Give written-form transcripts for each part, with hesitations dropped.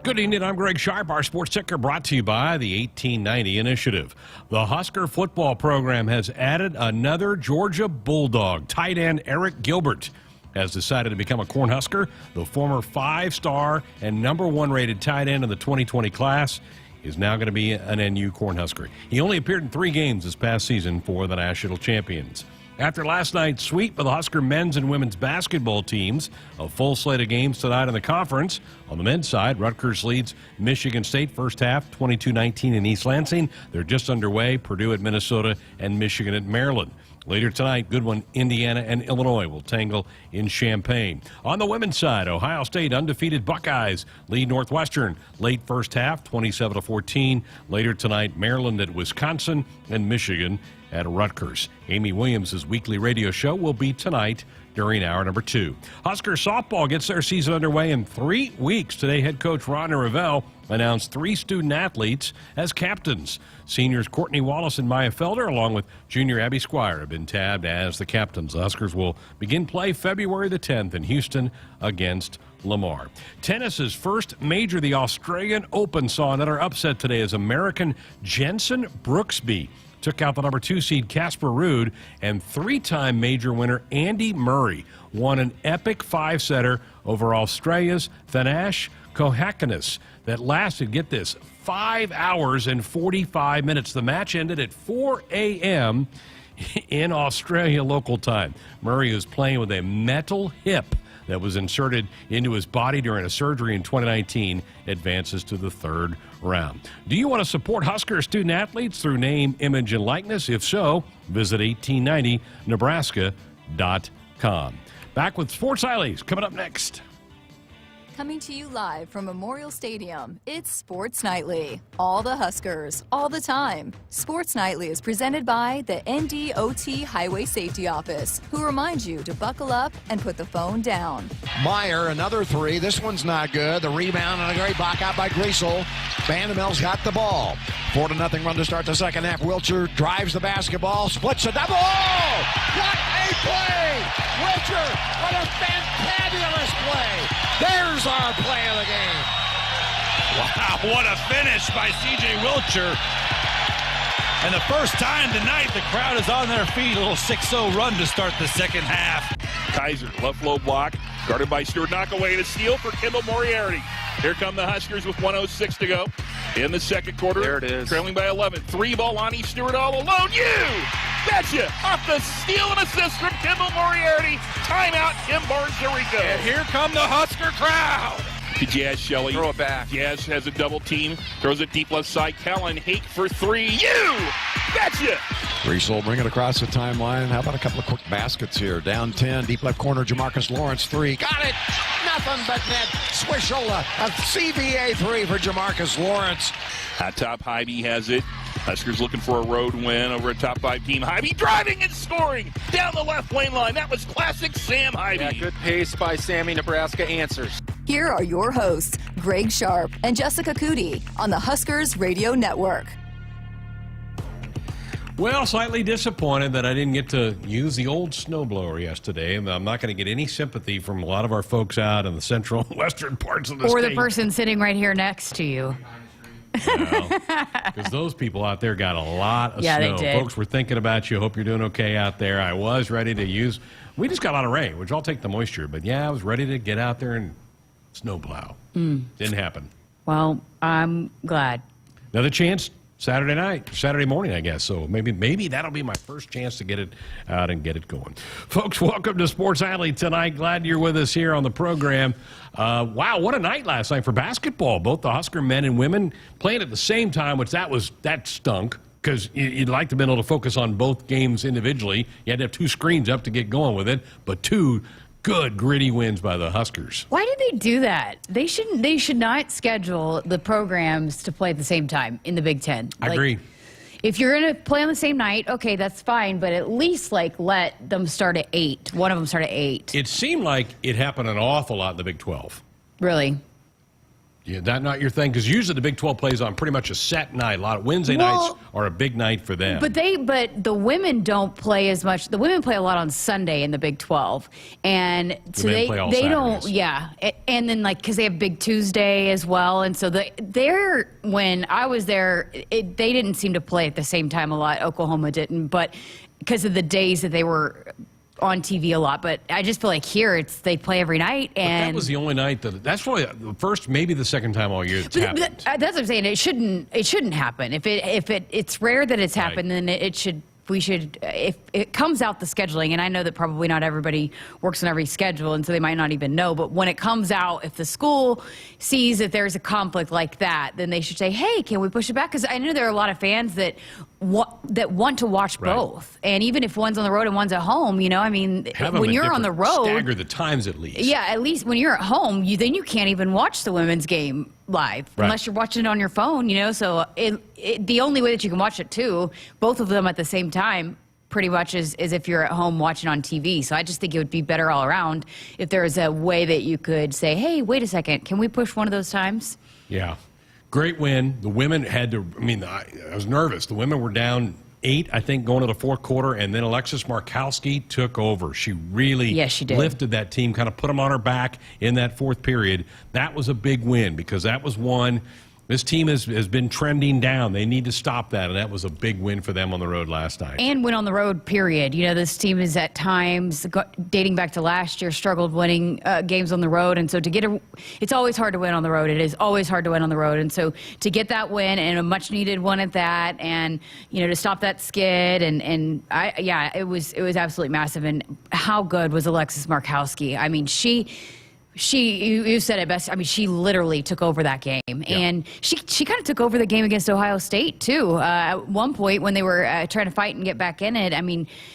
Good evening, I'm Greg Sharpe. Our sports ticker brought to you by the 1890 Initiative. The Husker football program has added another Georgia Bulldog. Tight end Eric Gilbert has decided to become a Cornhusker. The former 5-star and number 1 rated tight end of the 2020 class is now going to be an NU Cornhusker. He only appeared in 3 games this past season for the national champions. After last night's sweep of the Husker men's and women's basketball teams, a full slate of games tonight in the conference. On the men's side, Rutgers leads Michigan State first half 22-19 in East Lansing. They're just underway. Purdue at Minnesota and Michigan at Maryland. Later tonight, good one, Indiana and Illinois will tangle in Champaign. On the women's side, Ohio State undefeated Buckeyes lead Northwestern late first half 27-14. Later tonight, Maryland at Wisconsin and Michigan at Rutgers. Amy Williams' weekly radio show will be tonight during hour number 2. Husker softball gets their season underway in 3 weeks. Today, head coach Ron Ravel announced 3 student athletes as captains. Seniors Courtney Wallace and Maya Felder, along with junior Abby Squire, have been tabbed as the captains. The Huskers will begin play February the 10th in Houston against Lamar. Tennis's first major, the Australian Open, saw another upset today as American Jensen Brooksby took out the number 2 seed Casper Ruud, and 3-time major winner Andy Murray won an epic 5-setter over Australia's Thanash Kohakanis that lasted, get this, 5 hours and 45 minutes. The match ended at 4 a.m. in Australia local time. Murray is playing with a metal hip that was inserted into his body during a surgery in 2019, advances to the 3rd round. Do you want to support Husker student athletes through name, image, and likeness? If so, visit 1890nebraska.com. Back with Sports Highlights coming up next. Coming to you live from Memorial Stadium, it's Sports Nightly. All the Huskers, all the time. Sports Nightly is presented by the NDOT Highway Safety Office, who reminds you to buckle up and put the phone down. Meyer, another 3. This one's not good. The rebound and a great block out by Griesel. Vandermel's got the ball. 4-0 run to start the second half. Wilcher drives the basketball, splits a double. Oh! What a play! Wilcher, what a fantabulous play! There's our play of the game. Wow, what a finish by C.J. Wilcher. And the first time tonight, the crowd is on their feet. A little 6-0 run to start the second half. Kaiser, left low block, guarded by Stewart. Knock away to steal for Kendall Moriarty. Here come the Huskers with 1:06 to go in the second quarter. There it is. Trailing by 11. 3-ball, Lonnie Stewart all alone. You betcha! Off the steal and assist from Kendall Moriarty. Timeout, Kim Barnes. There we go. And here come the Husker crowd. To Jazz Shelley. Throw it back. Jazz has a double team. Throws it deep left side. Callan Hake for 3. You betcha! Griesel bring it across the timeline. How about a couple of quick baskets here? Down 10, deep left corner, Jamarcus Lawrence 3. Got it! Nothing but net. Swishel, a CVA 3 for Jamarcus Lawrence. Hot top, Hybe has it. Huskers looking for a road win over a top 5 team. Hybe driving and scoring down the left lane line. That was classic Sam Hybe. Yeah, good pace by Sammy. Nebraska answers. Here are your hosts, Greg Sharpe and Jessica Coody, on the Huskers Radio Network. Well, slightly disappointed that I didn't get to use the old snowblower yesterday. I'm not going to get any sympathy from a lot of our folks out in the central and western parts of the state. Or the person sitting right here next to you. Because those people out there got a lot of Yeah, snow. they did. Folks, we're thinking about you. Hope you're doing okay out there. I was ready to use. We just got a lot of rain, which I'll take the moisture. But yeah, I was ready to get out there and snowplow. Didn't happen. Well, I'm glad. Another chance Saturday morning, I guess. So maybe that'll be my first chance to get it out and get it going. Folks, welcome to Sports Alley tonight. Glad you're with us here on the program. Wow, what a night last night for basketball. Both the Husker men and women playing at the same time, which that stunk, because you'd like to be able to focus on both games individually. You had to have 2 screens up to get going with it, but 2 good, gritty wins by the Huskers. Why did they do that? They should not schedule the programs to play at the same time in the Big Ten. I agree. If you're going to play on the same night, okay, that's fine, but at least let them start at 8. One of them start at 8. It seemed like it happened an awful lot in the Big 12. Really? Yeah, that not your thing? Because usually the Big 12 plays on pretty much a set night. A lot of Wednesday nights are a big night for them. But the women don't play as much. The women play a lot on Sunday in the Big 12, and so men play all Saturdays. And then because they have Big Tuesday as well, and so when I was there, they didn't seem to play at the same time a lot. Oklahoma didn't, but because of the days that they were on TV a lot, but I just feel like here they play every night, and that was the only night that's probably the first, maybe the second time all year it's happened. That's what I'm saying. It shouldn't happen. If it's rare that it's happened, then we should if it comes out the scheduling, and I know that probably not everybody works on every schedule, and so they might not even know, but when it comes out, if the school sees that there's a conflict like that, then they should say, hey, can we push it back? Because I know there are a lot of fans that want to watch both, and even if one's on the road and one's at home, when you're on the road, stagger the times at least. Yeah, at least when you're at home, then you can't even watch the women's game live unless you're watching it on your phone. So the only way that you can watch it too, both of them at the same time, pretty much is if you're at home watching on TV. So I just think it would be better all around if there was a way that you could say, hey, wait a second, can we push one of those times? Yeah. Great win. The women had to, I was nervous. The women were down 8, I think, going to the fourth quarter, and then Alexis Markowski took over. She really lifted that team, kind of put them on her back in that fourth period. That was a big win because that was one. This team has been trending down. They need to stop that, and that was a big win for them on the road last night. And win on the road, period. This team is at times, dating back to last year, struggled winning games on the road. And so it's always hard to win on the road. It is always hard to win on the road. And so to get that win, and a much-needed one at that, and, to stop that skid, it was absolutely massive. And how good was Alexis Markowski? You said it best. She literally took over that game, and she kind of took over the game against Ohio State too. At one point, when they were trying to fight and get back in it,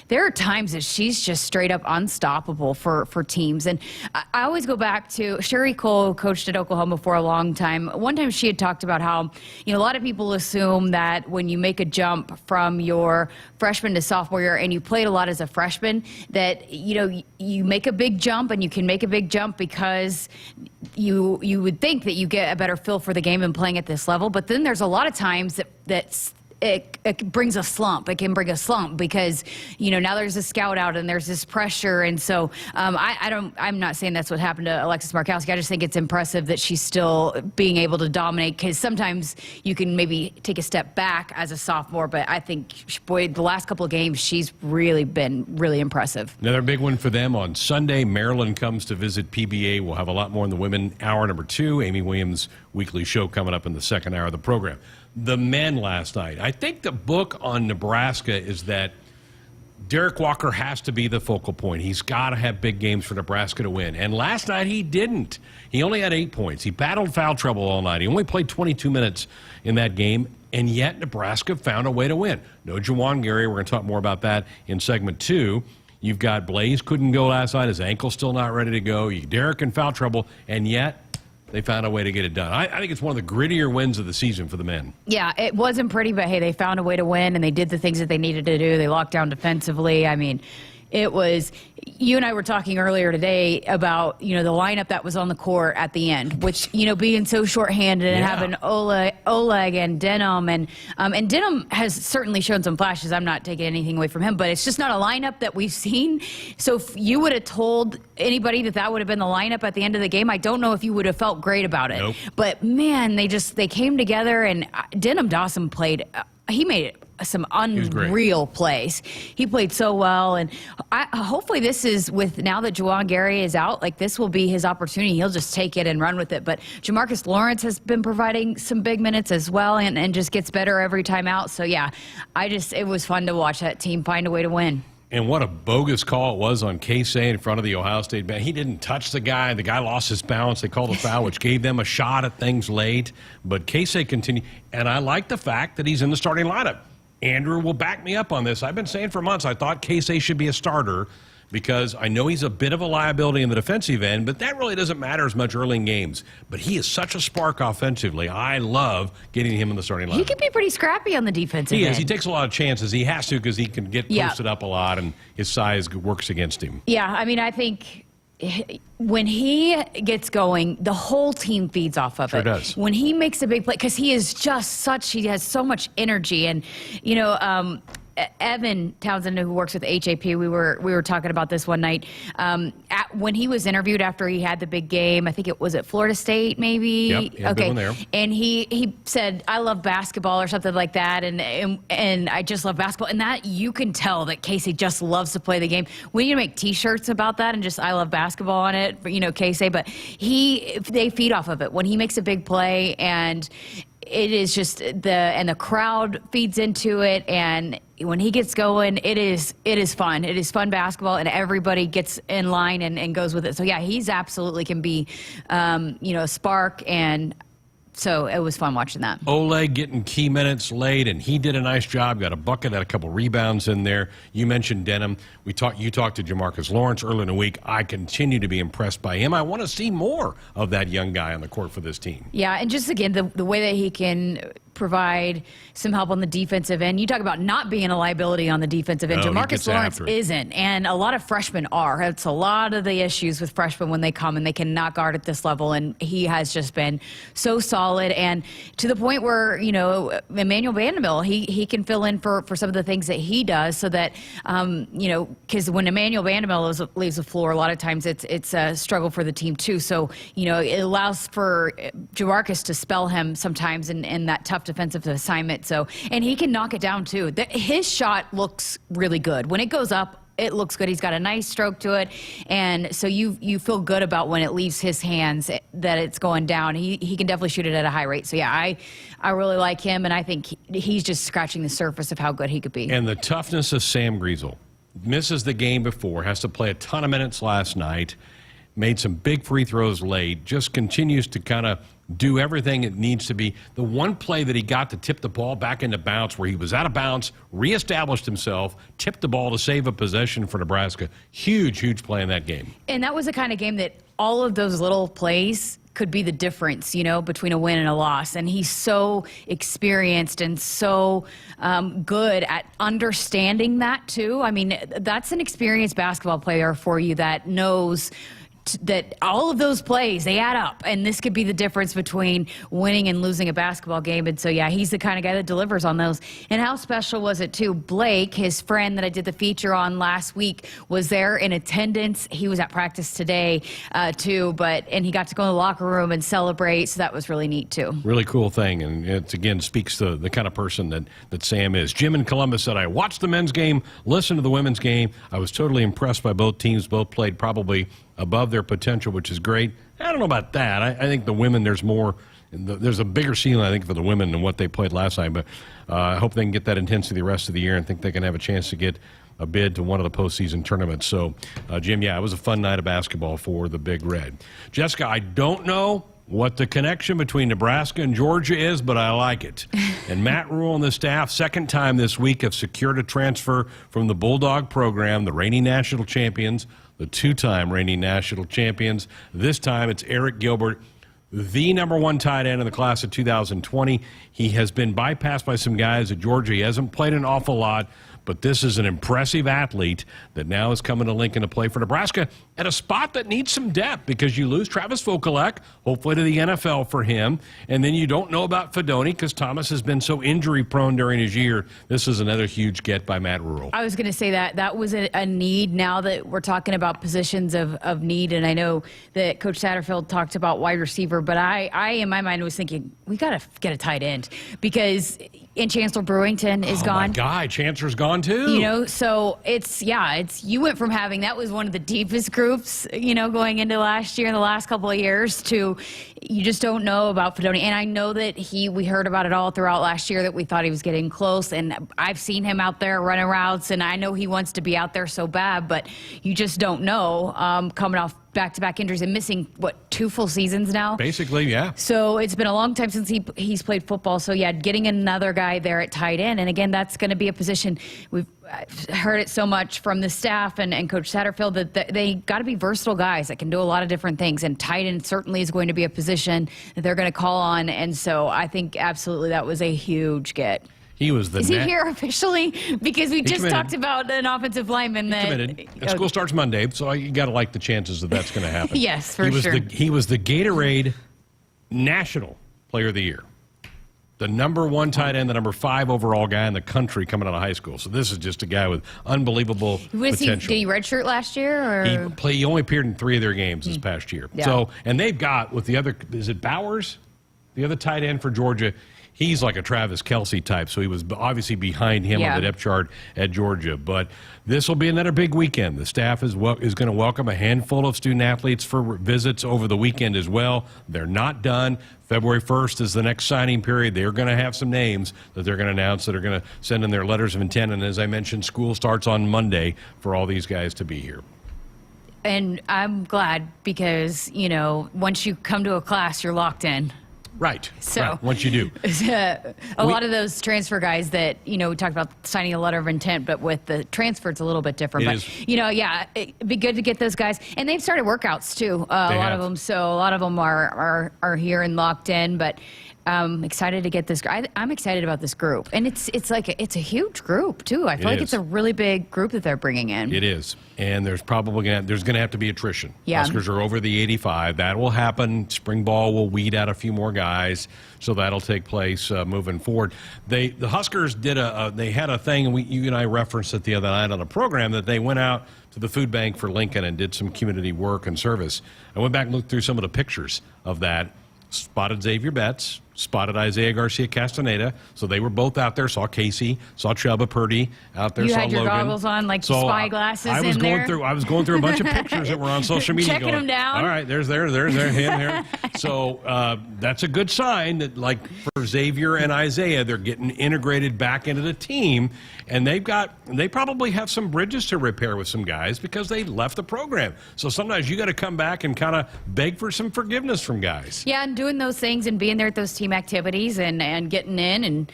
there are times that she's just straight up unstoppable for teams. And I always go back to Sherry Cole, coached at Oklahoma for a long time. One time, she had talked about how a lot of people assume that when you make a jump from your freshman to sophomore year, and you played a lot as a freshman, that you make a big jump, and you can make a big jump because you would think that you get a better feel for the game and playing at this level, but then there's a lot of times that it brings a slump. It can bring a slump because now there's a scout out and there's this pressure, and so I'm not saying that's what happened to Alexis Markowski. I just think it's impressive that she's still being able to dominate, because sometimes you can maybe take a step back as a sophomore, but I think the last couple of games she's really been really impressive. Another big one for them on Sunday. Maryland comes to visit PBA. We'll have a lot more in the women hour number 2. Amy Williams' weekly show coming up in the second hour of the program. The men last night. I think the book on Nebraska is that Derek Walker has to be the focal point. He's got to have big games for Nebraska to win. And last night he didn't. He only had 8 points. He battled foul trouble all night. He only played 22 minutes in that game, and yet Nebraska found a way to win. No Juwan Gary. We're going to talk more about that in segment 2. You've got Blaze couldn't go last night. His ankle's still not ready to go. Derek in foul trouble, and yet they found a way to get it done. I think it's one of the grittier wins of the season for the men. Yeah, it wasn't pretty, but hey, they found a way to win, and they did the things that they needed to do. They locked down defensively. It was, you and I were talking earlier today about, the lineup that was on the court at the end, which, being so shorthanded and having Oleg and Denham. And Denham has certainly shown some flashes. I'm not taking anything away from him, but it's just not a lineup that we've seen. So if you would have told anybody that would have been the lineup at the end of the game, I don't know if you would have felt great about it. Nope. But, man, they came together, and Denham Dawson played. He made some unreal plays. He played so well, and hopefully this is now that Juwan Gary is out, this will be his opportunity. He'll just take it and run with it. But Jamarcus Lawrence has been providing some big minutes as well, and just gets better every time out. So yeah, it was fun to watch that team find a way to win. And what a bogus call it was on Casey in front of the Ohio State bench. He didn't touch the guy. The guy lost his balance. They called a foul, which gave them a shot at things late. But Casey continued. And I like the fact that he's in the starting lineup. Andrew will back me up on this. I've been saying for months I thought Casey should be a starter because I know he's a bit of a liability in the defensive end, but that really doesn't matter as much early in games. But he is such a spark offensively. I love getting him in the starting lineup. He can be pretty scrappy on the defensive end. He is. He takes a lot of chances. He has to because he can get posted up a lot, and his size works against him. Yeah, I think when he gets going, the whole team feeds off of Sure it. does. When he makes a big play, because he has so much energy. And, Evan Townsend, who works with HAP, we were talking about this one night. When he was interviewed after he had the big game, I think it was at Florida State, maybe. Yep, he had a big one there. And he said, "I love basketball" or something like that, and I just love basketball. And that you can tell that Casey just loves to play the game. We need to make T-shirts about that and just "I love basketball" on it, Casey. But they feed off of it when he makes a big play, and it is just the crowd feeds into it, and when he gets going, it is fun. It is fun basketball, and everybody gets in line and goes with it. So yeah, he's absolutely can be, a spark, and so it was fun watching that. Oleg getting key minutes late, and he did a nice job. Got a bucket, had a couple rebounds in there. You mentioned Denham. You talked to Jamarcus Lawrence earlier in the week. I continue to be impressed by him. I want to see more of that young guy on the court for this team. Yeah, and just again, the way that he can provide some help on the defensive end. You talk about not being a liability on the defensive end. Jamarcus Lawrence isn't, and a lot of freshmen are. It's a lot of the issues with freshmen when they come and they cannot guard at this level, and he has just been so solid, and to the point where, Emmanuel Vanderbilt, he can fill in for some of the things that he does, so that, because when Emmanuel Vanderbilt leaves the floor, a lot of times it's a struggle for the team too. So, it allows for Jamarcus to spell him sometimes in that tough defensive assignment. So, and he can knock it down too. His shot looks really good. When it goes up, it looks good. He's got a nice stroke to it, and so you feel good about when it leaves his hands that it's going down. He can definitely shoot it at a high rate. So yeah, I really like him, and I think he's just scratching the surface of how good he could be. And the toughness of Sam Griesel. Misses the game before, has to play a ton of minutes last night, made some big free throws late, just continues to kind of do everything it needs to be. The one play that he got to tip the ball back into bounds, where he was out of bounds, reestablished himself, tipped the ball to save a possession for Nebraska. Huge play in that game. And that was the kind of game that all of those little plays could be the difference, between a win and a loss. And he's so experienced and so good at understanding that too. I mean, that's an experienced basketball player for you that knows that all of those plays, they add up, and this could be the difference between winning and losing a basketball game. And so yeah, he's the kind of guy that delivers on those. And how special was it too? Blake, his friend that I did the feature on last week, was there in attendance. He was at practice today too, and he got to go in the locker room and celebrate, so that was really neat too. Really cool thing, and it again speaks to the kind of person that Sam is. Jim in Columbus said, "I watched the men's game, listened to the women's game. I was totally impressed by both teams. Both played probably above their potential, which is great." I don't know about that. I think the women, there's a bigger ceiling, I think, for the women than what they played last time. But I hope they can get that intensity the rest of the year, and think they can have a chance to get a bid to one of the postseason tournaments. So, Jim, yeah, it was a fun night of basketball for the Big Red. Jessica, I don't know what the connection between Nebraska and Georgia is, but I like it. And Matt Rule and the staff, second time this week, have secured a transfer from the Bulldog program, the reigning national champions, the two-time reigning national champions. This time it's Eric Gilbert, the number one tight end in the class of 2020. He has been bypassed by some guys at Georgia. He hasn't played an awful lot, but this is an impressive athlete that now is coming to Lincoln to play for Nebraska at a spot that needs some depth, because you lose Travis Vokalek, hopefully to the NFL for him, and then you don't know about Fedoni because Thomas has been so injury-prone during his year. This is another huge get by Matt Rule. I was going to say that was a need. Now that we're talking about positions of need, and I know that Coach Satterfield talked about wide receiver, but I in my mind was thinking, we got to get a tight end, because Chancellor Brewington is gone. Oh, my God, Chancellor's gone too. So you went from having, that was one of the deepest groups, going into last year and the last couple of years, to you just don't know about Fedoni. And I know that we heard about it all throughout last year, that we thought he was getting close, and I've seen him out there running routes, and I know he wants to be out there so bad, but you just don't know, coming off back-to-back injuries and missing, 2 full seasons now? Basically, yeah. So it's been a long time since he's played football. So, yeah, getting another guy there at tight end. And, again, that's going to be a position. We've heard it so much from the staff and Coach Satterfield that they got to be versatile guys that can do a lot of different things. And tight end certainly is going to be a position that they're going to call on. And so I think absolutely that was a huge get. He was the Is he here officially? Because we just talked about an offensive lineman that committed. And school starts Monday, so you got to like the chances that that's going to happen. Yes, for sure. He was the Gatorade National Player of the Year. The number 1 tight end, the number 5 overall guy in the country coming out of high school. So this is just a guy with unbelievable potential. Did he redshirt last year? Or? He only appeared in 3 of their games this past year. Yeah. So, and they've got with the other, is it Bowers? The other tight end for Georgia. He's like a Travis Kelce type, so he was obviously behind him on the depth chart at Georgia. But this will be another big weekend. The staff is going to welcome a handful of student-athletes for visits over the weekend as well. They're not done. February 1st is the next signing period. They're going to have some names that they're going to announce that are going to send in their letters of intent. And as I mentioned, school starts on Monday for all these guys to be here. And I'm glad because, once you come to a class, you're locked in. Right. So right. Once you do. A lot of those transfer guys that, we talked about signing a letter of intent, but with the transfer, it's a little bit different. It'd be good to get those guys. And they've started workouts too, a lot of them. So a lot of them are here and locked in, but excited to get this. I'm excited about this group. And it's a huge group too. I feel like it's a really big group that they're bringing in. It is. And there's probably going to have to be attrition. Yeah. Huskers are over the 85. That will happen. Spring ball will weed out a few more guys, so that'll take place moving forward. The Huskers they had a thing, and you and I referenced it the other night on a program, that they went out to the food bank for Lincoln and did some community work and service. I went back and looked through some of the pictures of that. Spotted Xavier Betts, spotted Isaiah Garcia Castaneda. So they were both out there. Saw Casey, saw Chubba Purdy out there. You saw had your Logan. Goggles on, like the spy glasses I was in going there. through. I was going through a bunch of pictures that were on social media. Checking them down. All right, there's him. So that's a good sign that, like for Xavier and Isaiah, they're getting integrated back into the team, and they probably have some bridges to repair with some guys because they left the program. So sometimes you got to come back and kind of beg for some forgiveness from guys. Yeah, and doing those things and being there at those team activities and getting in and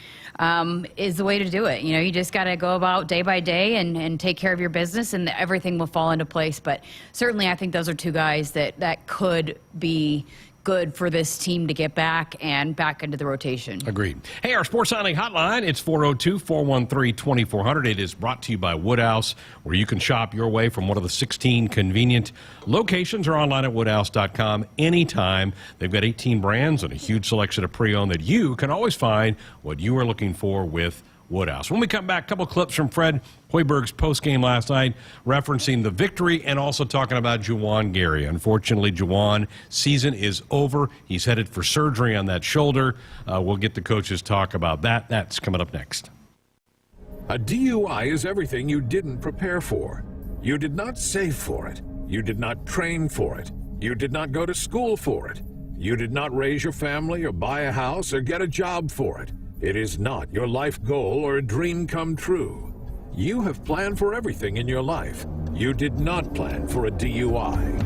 is the way to do it. You just got to go about day by day and take care of your business, and everything will fall into place. But certainly I think those are two guys that could be good for this team to get back into the rotation. Agreed. Hey, our sports signing hotline, it's 402-413-2400. It is brought to you by Woodhouse, where you can shop your way from one of the 16 convenient locations or online at woodhouse.com anytime. They've got 18 brands and a huge selection of pre-owned that you can always find what you are looking for with Woodhouse. When we come back, a couple clips from Fred Hoiberg's postgame last night, referencing the victory and also talking about Juwan Gary. Unfortunately, Juwan, season is over. He's headed for surgery on that shoulder. We'll get the coaches talk about that. That's coming up next. A DUI is everything you didn't prepare for. You did not save for it. You did not train for it. You did not go to school for it. You did not raise your family or buy a house or get a job for it. It is not your life goal or a dream come true. You have planned for everything in your life. You did not plan for a DUI.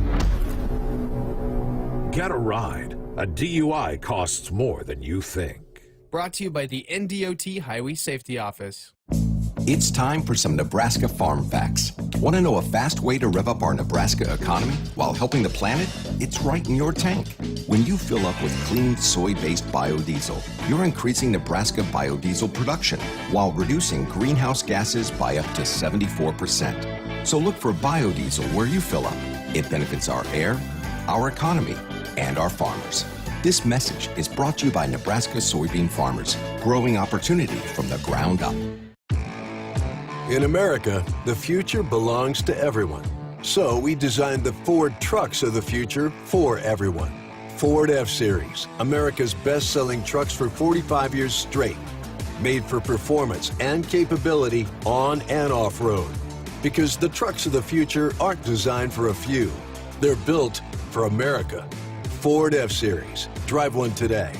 Get a ride. A DUI costs more than you think. Brought to you by the NDOT Highway Safety Office. It's time for some Nebraska farm facts. Want to know a fast way to rev up our Nebraska economy while helping the planet? It's right in your tank. When you fill up with clean soy-based biodiesel, you're increasing Nebraska biodiesel production while reducing greenhouse gases by up to 74%. So look for biodiesel where you fill up. It benefits our air, our economy, and our farmers. This message is brought to you by Nebraska soybean farmers, growing opportunity from the ground up. In America, the future belongs to everyone. So we designed the Ford trucks of the future for everyone. Ford F-Series, America's best-selling trucks for 45 years straight. Made for performance and capability on and off-road. Because the trucks of the future aren't designed for a few. They're built for America. Ford F-Series. Drive one today.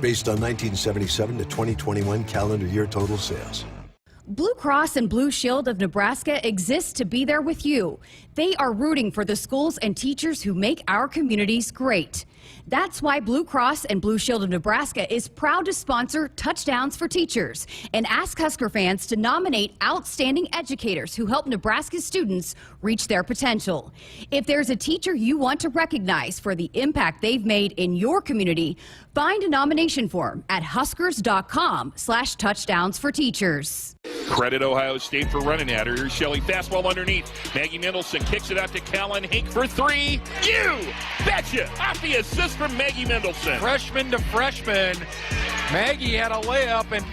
Based on 1977 to 2021 calendar year total sales. Blue Cross and Blue Shield of Nebraska exists to be there with you. They are rooting for the schools and teachers who make our communities great. That's why Blue Cross and Blue Shield of Nebraska is proud to sponsor Touchdowns for Teachers and ask Husker fans to nominate outstanding educators who help Nebraska students reach their potential. If there's a teacher you want to recognize for the impact they've made in your community, find a nomination form at huskers.com/touchdowns-for-teachers. Credit Ohio State for running at her. Here's Shelley, fastball underneath. Maggie Mendelson kicks it out to Callan Hink for three. You betcha! Off the assist from Maggie Mendelson. Freshman to freshman. Maggie had a layup and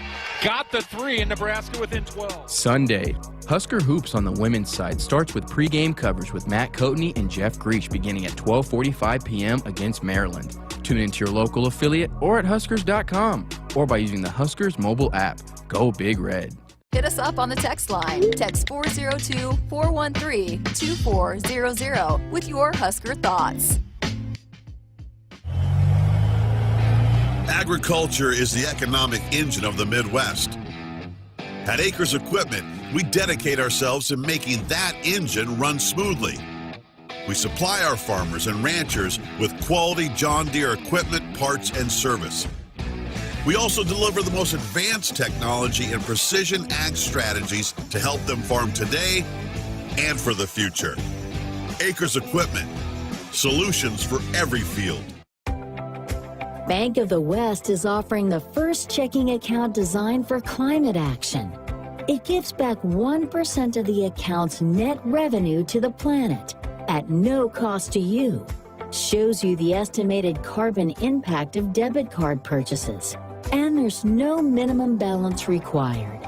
got the three, in Nebraska within 12. Sunday, Husker Hoops on the women's side starts with pregame coverage with Matt Coatney and Jeff Greach beginning at 12:45 p.m. against Maryland. Tune into your local affiliate or at huskers.com or by using the Huskers mobile app. Go Big Red. Hit us up on the text line. Text 402-413-2400 with your Husker thoughts. Agriculture is the economic engine of the Midwest. At Acres Equipment, we dedicate ourselves to making that engine run smoothly. We supply our farmers and ranchers with quality John Deere equipment, parts, and service. We also deliver the most advanced technology and precision ag strategies to help them farm today and for the future. Acres Equipment, solutions for every field. Bank of the West is offering the first checking account designed for climate action. It gives back 1% of the account's net revenue to the planet at no cost to you. Shows you the estimated carbon impact of debit card purchases. And there's no minimum balance required.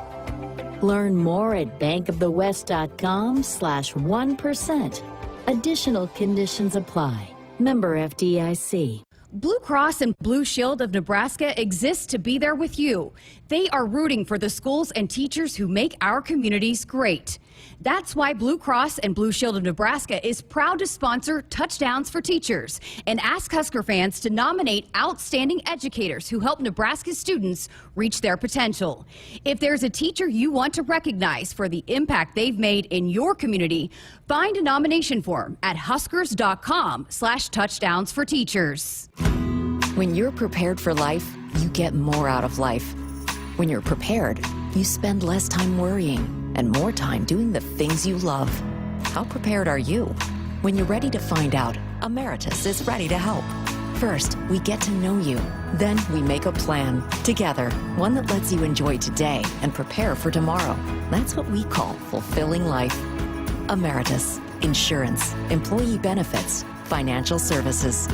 Learn more at bankofthewest.com/1%. Additional conditions apply. Member FDIC. Blue Cross and Blue Shield of Nebraska exists to be there with you. They are rooting for the schools and teachers who make our communities great. That's why Blue Cross and Blue Shield of Nebraska is proud to sponsor Touchdowns for Teachers and ask Husker fans to nominate outstanding educators who help Nebraska students reach their potential. If there's a teacher you want to recognize for the impact they've made in your community, find a nomination form at huskers.com/touchdowns-for-teachers. When you're prepared for life, you get more out of life. When you're prepared, you spend less time worrying and more time doing the things you love. How prepared are you? When you're ready to find out, Emeritus is ready to help. First, we get to know you. Then we make a plan together, one that lets you enjoy today and prepare for tomorrow. That's what we call fulfilling life. Emeritus, insurance, employee benefits, financial services.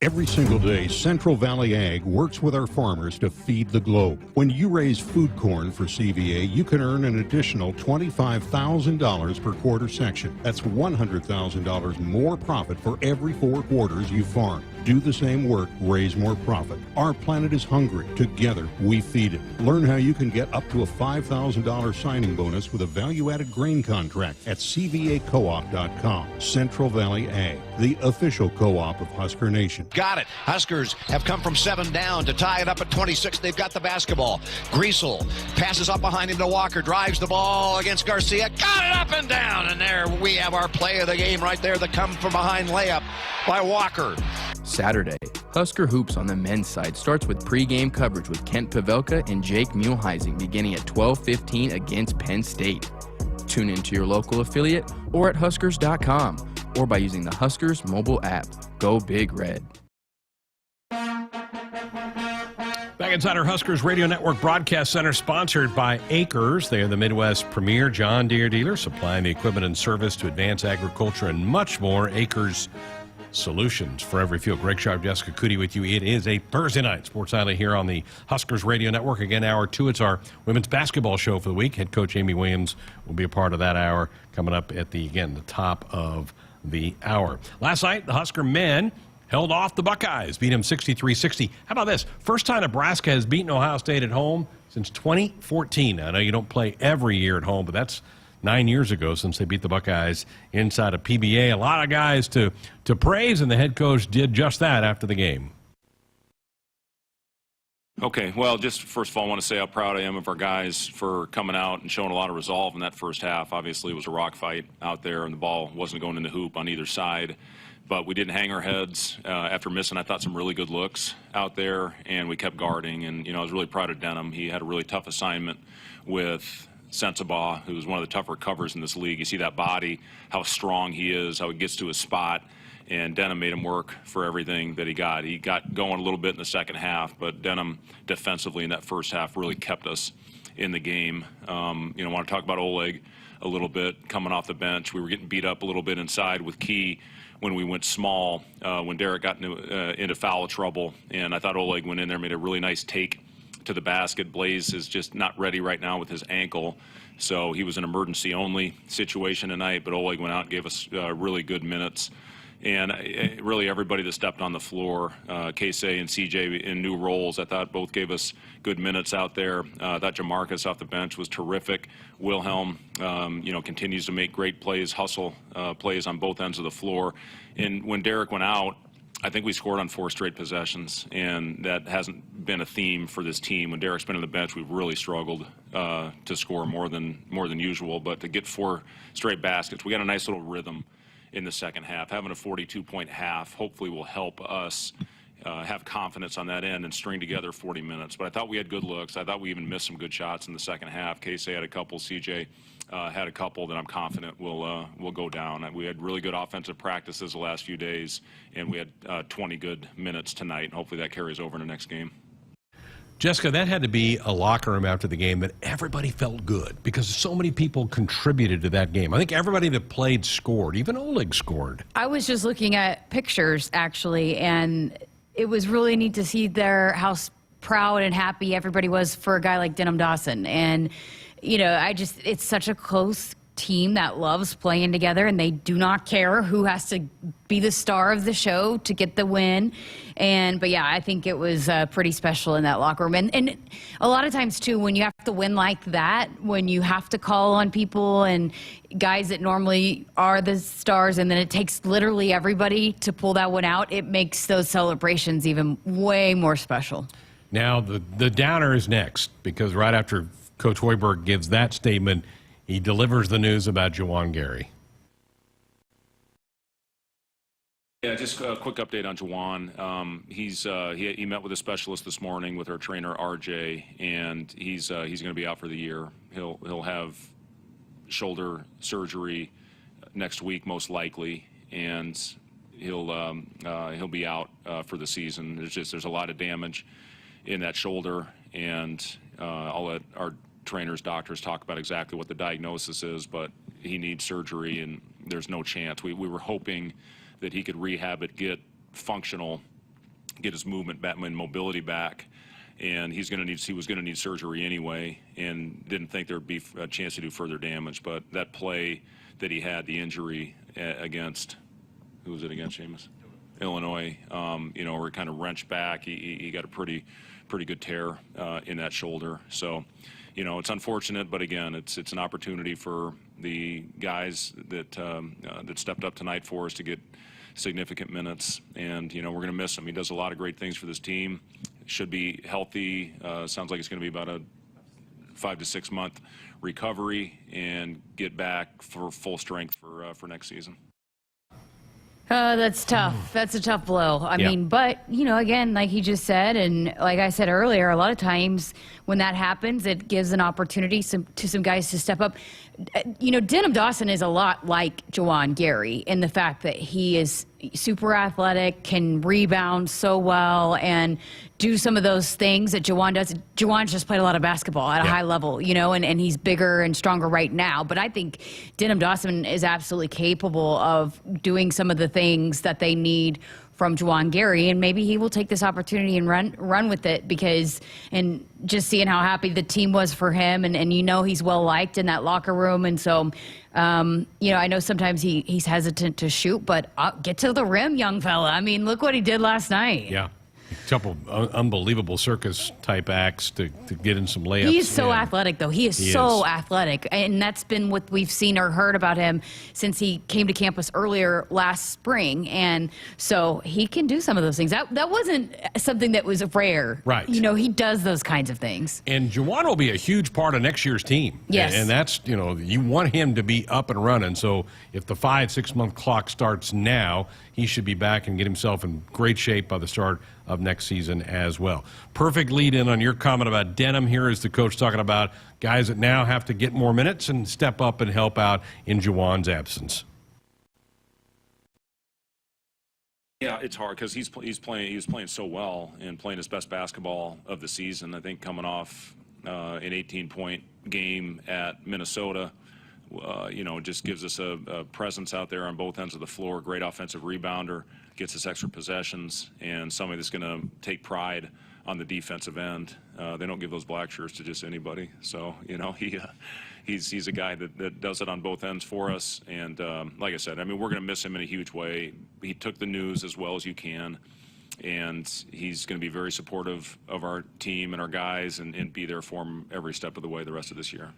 Every single day, Central Valley Ag works with our farmers to feed the globe. When you raise food corn for CVA, you can earn an additional $25,000 per quarter section. That's $100,000 more profit for every 4 quarters you farm. Do the same work, raise more profit. Our planet is hungry. Together, we feed it. Learn how you can get up to a $5,000 signing bonus with a value-added grain contract at cvacoop.com. Central Valley Ag, the official co-op of Husker Nation. Got it. Huskers have come from 7 down to tie it up at 26. They've got the basketball. Griesel passes up behind him to Walker, drives the ball against Garcia. Got it up and down. And there we have our play of the game right there. The come from behind layup by Walker. Saturday, Husker Hoops on the men's side starts with pregame coverage with Kent Pavelka and Jake Muehlheising beginning at 12:15 against Penn State. Tune into your local affiliate or at huskers.com or by using the Huskers mobile app. Go Big Red. Back inside our Huskers Radio Network Broadcast Center, sponsored by Acres. They are the Midwest premier John Deere dealer, supplying the equipment and service to advance agriculture and much more. Acres, solutions for every field. Greg Sharpe, Jessica Coody with you. It is a Thursday night Sports Nightly here on the Huskers Radio Network. Again, hour 2. It's our women's basketball show for the week. Head coach Amy Williams will be a part of that hour coming up at the top of the hour. Last night, the Husker men held off the Buckeyes, beat them 63-60. How about this? First time Nebraska has beaten Ohio State at home since 2014. I know you don't play every year at home, but that's 9 years ago since they beat the Buckeyes inside of PBA. A lot of guys to praise, and the head coach did just that after the game. Okay, well, just first of all, I want to say how proud I am of our guys for coming out and showing a lot of resolve in that first half. Obviously, it was a rock fight out there, and the ball wasn't going in the hoop on either side. But we didn't hang our heads after missing, I thought, some really good looks out there, and we kept guarding. And, I was really proud of Denham. He had a really tough assignment with Sensabaugh, who's one of the tougher covers in this league. You see that body, how strong he is, how he gets to his spot. And Denham made him work for everything that he got. He got going a little bit in the second half, but Denham defensively in that first half really kept us in the game. I want to talk about Oleg a little bit coming off the bench. We were getting beat up a little bit inside with Key when we went small, when Derek got into foul trouble. And I thought Oleg went in there, made a really nice take to the basket. Blaze is just not ready right now with his ankle. So he was an emergency only situation tonight, but Oleg went out and gave us really good minutes. And really everybody that stepped on the floor, Casey and CJ in new roles, I thought both gave us good minutes out there. I thought Jamarcus off the bench was terrific. Wilhelm, continues to make great plays, hustle plays on both ends of the floor. And when Derek went out, I think we scored on 4 straight possessions, and that hasn't been a theme for this team. When Derek's been on the bench, we've really struggled to score more than usual. But to get 4 straight baskets, we got a nice little rhythm in the second half. Having a 42-point half hopefully will help us have confidence on that end and string together 40 minutes. But I thought we had good looks. I thought we even missed some good shots in the second half. Casey had a couple. CJ had a couple that I'm confident will go down. We had really good offensive practices the last few days, and we had 20 good minutes tonight. Hopefully that carries over in the next game. Jessica, that had to be a locker room after the game that everybody felt good because so many people contributed to that game. I think everybody that played scored. Even Oleg scored. I was just looking at pictures, actually, and it was really neat to see how proud and happy everybody was for a guy like Denham Dawson. And, it's such a close team that loves playing together, and they do not care who has to be the star of the show to get the win. But yeah, I think it was pretty special in that locker room. And a lot of times too, when you have to win like that, when you have to call on people and guys that normally are the stars, and then it takes literally everybody to pull that one out, it makes those celebrations even way more special. Now the downer is next, because right after Coach Hoiberg gives that statement, he delivers the news about Juwan Gary. Yeah, just a quick update on Juwan. He met with a specialist this morning with our trainer RJ, and he's going to be out for the year. He'll have shoulder surgery next week most likely, and he'll be out for the season. There's a lot of damage in that shoulder, and I'll let our trainers, doctors talk about exactly what the diagnosis is, but he needs surgery, and there's no chance. We were hoping that he could rehab it, get functional, get his movement back and mobility back, and he was going to need surgery anyway, and didn't think there would be a chance to do further damage. But that play that he had, the injury against, who was it against, Seamus? Illinois, where he kind of wrenched back. He got a pretty good tear in that shoulder. So, it's unfortunate, but again, it's an opportunity for the guys that stepped up tonight for us to get significant minutes, and we're going to miss him. He does a lot of great things for this team. Should be healthy. Sounds like it's going to be about a 5 to 6 month recovery and get back for full strength for next season. That's tough. That's a tough blow. I mean, but, again, like he just said, and like I said earlier, a lot of times when that happens, it gives an opportunity to some guys to step up. Denham Dawson is a lot like Juwan Gary in the fact that he is super athletic, can rebound so well, and do some of those things that Juwan does. Juwan's just played a lot of basketball at a high level, and he's bigger and stronger right now. But I think Denham Dawson is absolutely capable of doing some of the things that they need from Juwan Gary, and maybe he will take this opportunity and run with it, and just seeing how happy the team was for him, and he's well liked in that locker room. And so I know sometimes he's hesitant to shoot, but get to the rim, young fella. I mean, look what he did last night. Yeah. couple unbelievable circus-type acts to get in some layups. He's so athletic, though. He is so athletic. And that's been what we've seen or heard about him since he came to campus earlier last spring. And so he can do some of those things. That wasn't something that was rare. Right. You know, he does those kinds of things. And Juwan will be a huge part of next year's team. Yes. And that's, you know, you want him to be up and running. So if the 5-6 month clock starts now, he should be back and get himself in great shape by the start of next season as well. Perfect lead in on your comment about Denham. Here is the coach talking about guys that now have to get more minutes and step up and help out in Juwan's absence. Yeah, it's hard because he was playing so well and playing his best basketball of the season. I think coming off an 18-point game at Minnesota, just gives us a presence out there on both ends of the floor. Great offensive rebounder, gets us extra possessions, and somebody that's going to take pride on the defensive end. They don't give those black shirts to just anybody. So, he's a guy that does it on both ends for us. And like I said, I mean, we're going to miss him in a huge way. He took the news as well as you can, and he's going to be very supportive of our team and our guys and be there for them every step of the way the rest of this year.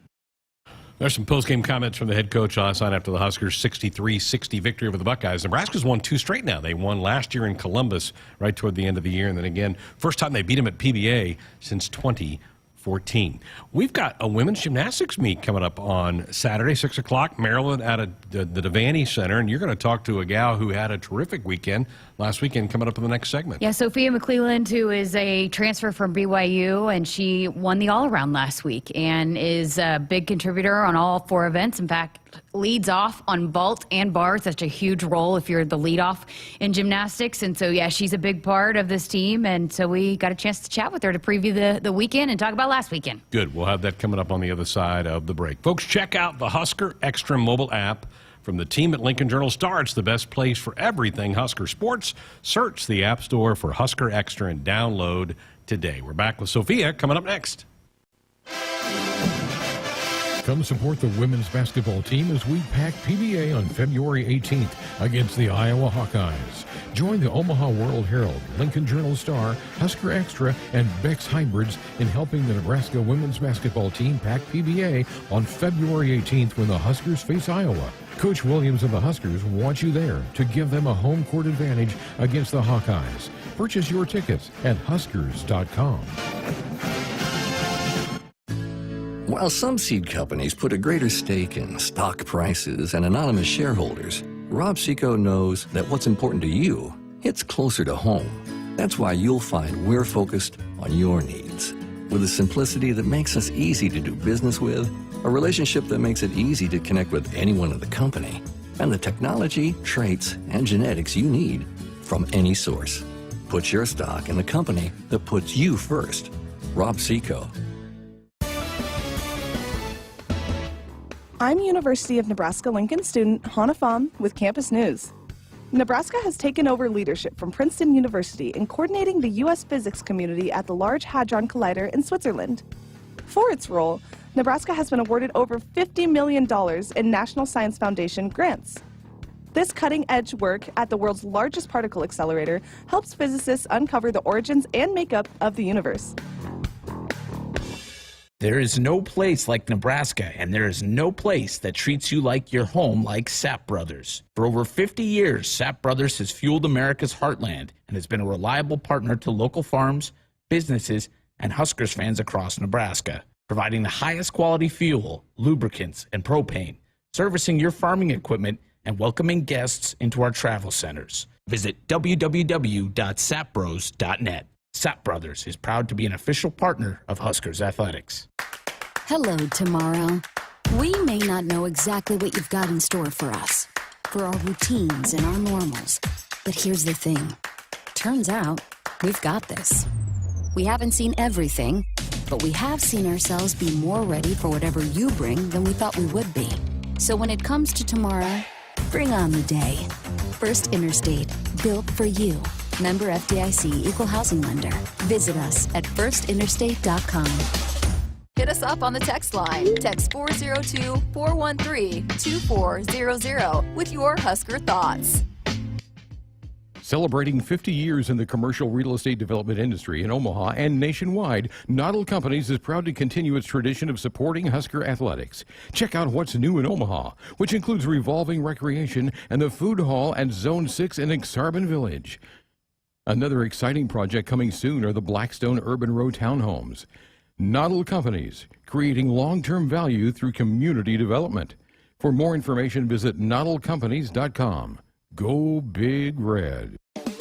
There's some post-game comments from the head coach last night after the Huskers' 63-60 victory over the Buckeyes. Nebraska's won 2 straight now. They won last year in Columbus right toward the end of the year, and then again, first time they beat them at PBA since 2014. We've got a women's gymnastics meet coming up on Saturday, 6 o'clock, Maryland at the Devaney Center, and you're going to talk to a gal who had a terrific weekend last weekend coming up in the next segment. Yeah, Sophia McClelland, who is a transfer from BYU, and she won the all-around last week and is a big contributor on all 4 events. In fact, leads off on vault and bar. Such a huge role if you're the leadoff in gymnastics. And so, yeah, she's a big part of this team. And so we got a chance to chat with her to preview the weekend and talk about last weekend. Good. We'll have that coming up on the other side of the break. Folks, check out the Husker Extra mobile app from the team at Lincoln Journal-Star. It's the best place for everything Husker sports. Search the App Store for Husker Extra and download today. We're back with Sophia coming up next. Come support the women's basketball team as we pack PBA on February 18th against the Iowa Hawkeyes. Join the Omaha World Herald, Lincoln Journal-Star, Husker Extra, and Beck's Hybrids in helping the Nebraska women's basketball team pack PBA on February 18th when the Huskers face Iowa. Coach Williams and the Huskers want you there to give them a home court advantage against the Hawkeyes. Purchase your tickets at Huskers.com. While some seed companies put a greater stake in stock prices and anonymous shareholders, Rob Seco knows that what's important to you hits closer to home. That's why you'll find we're focused on your needs. With a simplicity that makes us easy to do business with, a relationship that makes it easy to connect with anyone in the company, and the technology, traits, and genetics you need from any source. Put your stock in the company that puts you first. Rob Seco. I'm University of Nebraska-Lincoln student Hannah Pham with Campus News. Nebraska has taken over leadership from Princeton University in coordinating the U.S. physics community at the Large Hadron Collider in Switzerland. For its role, Nebraska has been awarded over $50 million in National Science Foundation grants. This cutting-edge work at the world's largest particle accelerator helps physicists uncover the origins and makeup of the universe. There is no place like Nebraska, and there is no place that treats you like your home like Sapp Brothers. For over 50 years, Sapp Brothers has fueled America's heartland and has been a reliable partner to local farms, businesses, and Huskers fans across Nebraska, providing the highest quality fuel, lubricants, and propane, servicing your farming equipment, and welcoming guests into our travel centers. Visit www.sappbros.net. Sapp Brothers is proud to be an official partner of Huskers Athletics. Hello, tomorrow. We may not know exactly what you've got in store for us, for our routines and our normals. But here's the thing. Turns out, we've got this. We haven't seen everything, but we have seen ourselves be more ready for whatever you bring than we thought we would be. So when it comes to tomorrow, bring on the day. First Interstate, built for you. Member FDIC, Equal Housing Lender. Visit us at firstinterstate.com. Hit us up on the text line. Text 402-413-2400 with your Husker thoughts. Celebrating 50 years in the commercial real estate development industry in Omaha and nationwide, Noddle Companies is proud to continue its tradition of supporting Husker athletics. Check out what's new in Omaha, which includes revolving recreation and the food hall at Zone 6 in Exarban Village. Another exciting project coming soon are the Blackstone Urban Row townhomes. Noddle Companies, creating long-term value through community development. For more information, visit noddlecompanies.com. Go Big Red.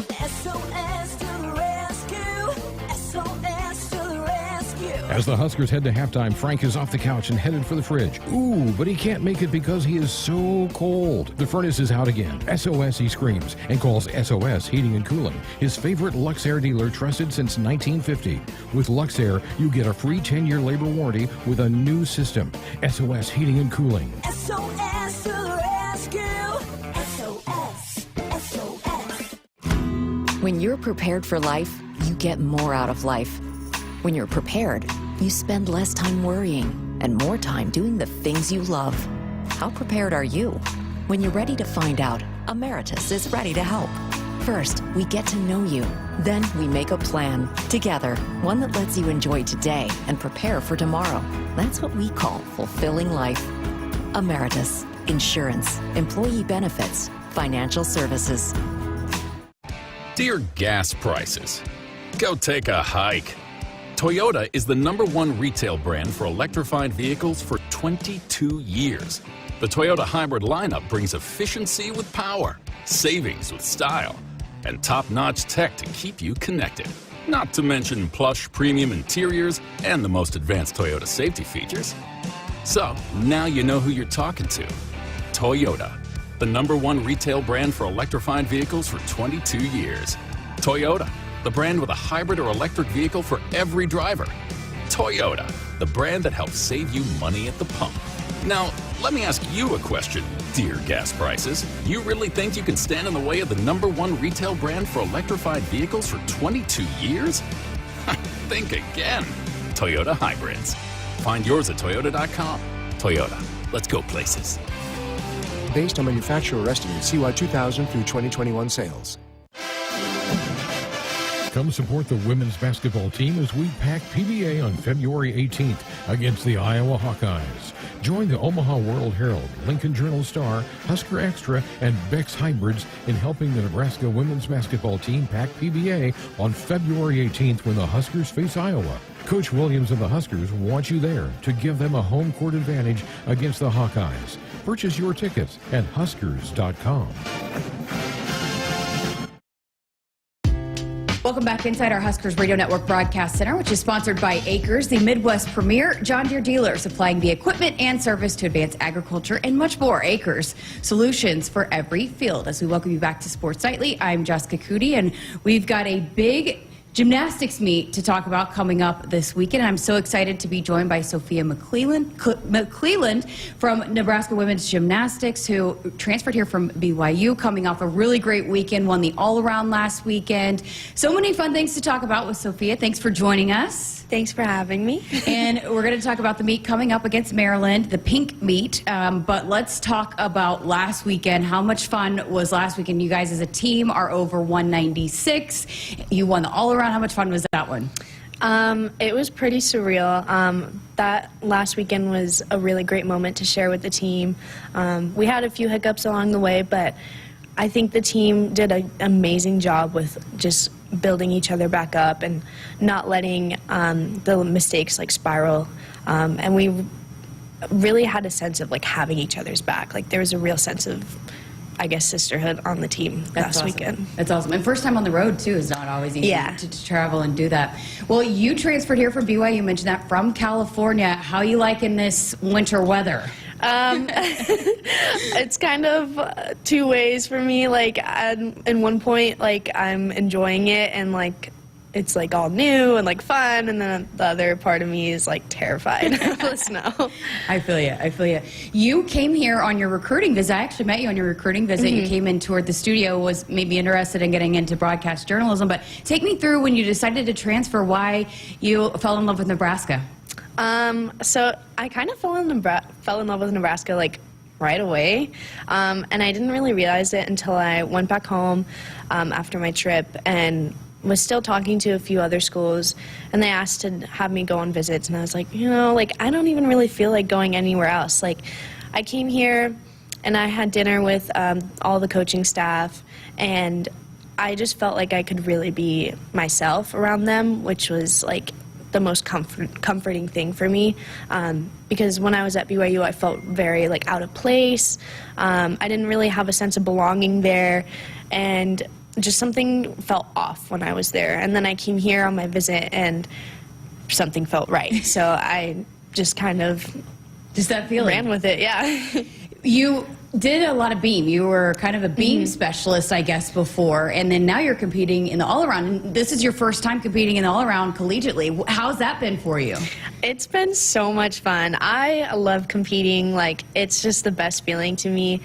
SOS to the rescue. SOS to the rescue. As the Huskers head to halftime, Frank is off the couch and headed for the fridge. Ooh, but he can't make it because he is so cold. The furnace is out again. SOS, he screams, and calls SOS Heating and Cooling, his favorite Luxair dealer trusted since 1950. With Luxair, you get a free 10-year labor warranty with a new system. SOS Heating and Cooling. SOS to the rescue. SOS. SOS. When you're prepared for life, you get more out of life. When you're prepared, you spend less time worrying and more time doing the things you love. How prepared are you? When you're ready to find out, Emeritus is ready to help. First, we get to know you. Then we make a plan together, one that lets you enjoy today and prepare for tomorrow. That's what we call fulfilling life. Emeritus, insurance, employee benefits, financial services. Dear gas prices, go take a hike. Toyota is the #1 retail brand for electrified vehicles for 22 years. The Toyota hybrid lineup brings efficiency with power, savings with style, and top-notch tech to keep you connected. Not to mention plush premium interiors and the most advanced Toyota safety features. So, now you know who you're talking to. Toyota, the #1 retail brand for electrified vehicles for 22 years. Toyota, the brand with a hybrid or electric vehicle for every driver. Toyota, the brand that helps save you money at the pump. Now, let me ask you a question, dear gas prices. You really think you can stand in the way of the #1 retail brand for electrified vehicles for 22 years? Think again. Toyota hybrids. Find yours at toyota.com. Toyota, let's go places. Based on manufacturer estimated CY 2000 through 2021 sales. Come support the women's basketball team as we pack PBA on February 18th against the Iowa Hawkeyes. Join the Omaha World Herald, Lincoln Journal-Star, Husker Extra, and Beck's Hybrids in helping the Nebraska women's basketball team pack PBA on February 18th when the Huskers face Iowa. Coach Williams and the Huskers want you there to give them a home court advantage against the Hawkeyes. Purchase your tickets at huskers.com. Welcome back inside our Huskers Radio Network Broadcast Center, which is sponsored by Acres, the Midwest premier John Deere dealer, supplying the equipment and service to advance agriculture and much more. Acres, solutions for every field. As we welcome you back to Sports Nightly, I'm Jessica Coody, and we've got a big gymnastics meet to talk about coming up this weekend. I'm so excited to be joined by Sophia McClelland from Nebraska Women's Gymnastics, who transferred here from BYU, coming off a really great weekend, won the all-around last weekend. So many fun things to talk about with Sophia. Thanks for joining us. Thanks for having me. And we're going to talk about the meet coming up against Maryland, the pink meet. But let's talk about last weekend. How much fun was last weekend? You guys as a team are over 196. You won the all-around. How much fun was that one? It was pretty surreal. That last weekend was a really great moment to share with the team. We had a few hiccups along the way, but I think the team did an amazing job with just building each other back up and not letting the mistakes like spiral. And we really had a sense of like having each other's back. Like there was a real sense of, I guess, sisterhood on the team last weekend. That's awesome. And first time on the road, too, is not always easy to travel and do that. Well, you transferred here from BYU. You mentioned that, from California. How you liking this winter weather? It's kind of two ways for me. Like, in one point, like, I'm enjoying it and, like, it's like all new and like fun, and then the other part of me is like terrified of the snow. I feel you. I feel you. You came here on your recruiting visit. I actually met you on your recruiting visit. You came and toured the studio, was maybe interested in getting into broadcast journalism. But take me through when you decided to transfer, why you fell in love with Nebraska. So I kind of fell in love with Nebraska like right away. And I didn't really realize it until I went back home after my trip and was still talking to a few other schools, and they asked to have me go on visits, and I was like, I don't even really feel like going anywhere else. Like, I came here and I had dinner with all the coaching staff, and I just felt like I could really be myself around them, which was like the most comforting thing for me, because when I was at BYU, I felt very like out of place. I didn't really have a sense of belonging there, and just something felt off when I was there. And then I came here on my visit and something felt right. So I just kind of just that feeling ran with it. Yeah. You did a lot of beam. You were kind of a beam specialist, I guess, before, and then now you're competing in the all-around. And this is your first time competing in the all-around collegiately. How's that been for you? It's been so much fun. I love competing. Like, it's just the best feeling to me.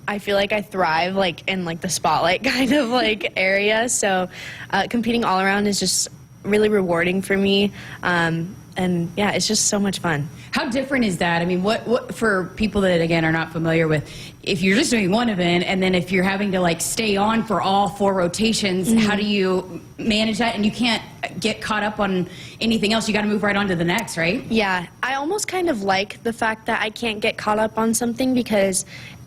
I feel like I thrive like in like the spotlight kind of like area. So competing all around is just really rewarding for me. And yeah, it's just so much fun. How different is that? I mean, what for people that again are not familiar with, if you're just doing one event and then if you're having to like stay on for all 4 rotations, how do you manage that? And you can't get caught up on anything else. You got to move right on to the next, right? Yeah, I almost kind of like the fact that I can't get caught up on something, because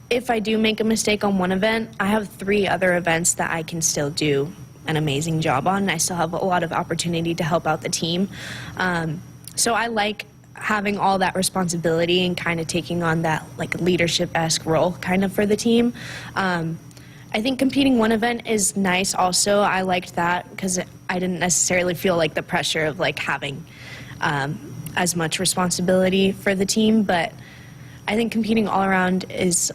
if I do make a mistake on one event, I have 3 other events that I can still do an amazing job on, and I still have a lot of opportunity to help out the team. So I like having all that responsibility and kind of taking on that like leadership-esque role kind of for the team. I think competing one event is nice also. I liked that because I didn't necessarily feel like the pressure of like having as much responsibility for the team, but I think competing all around is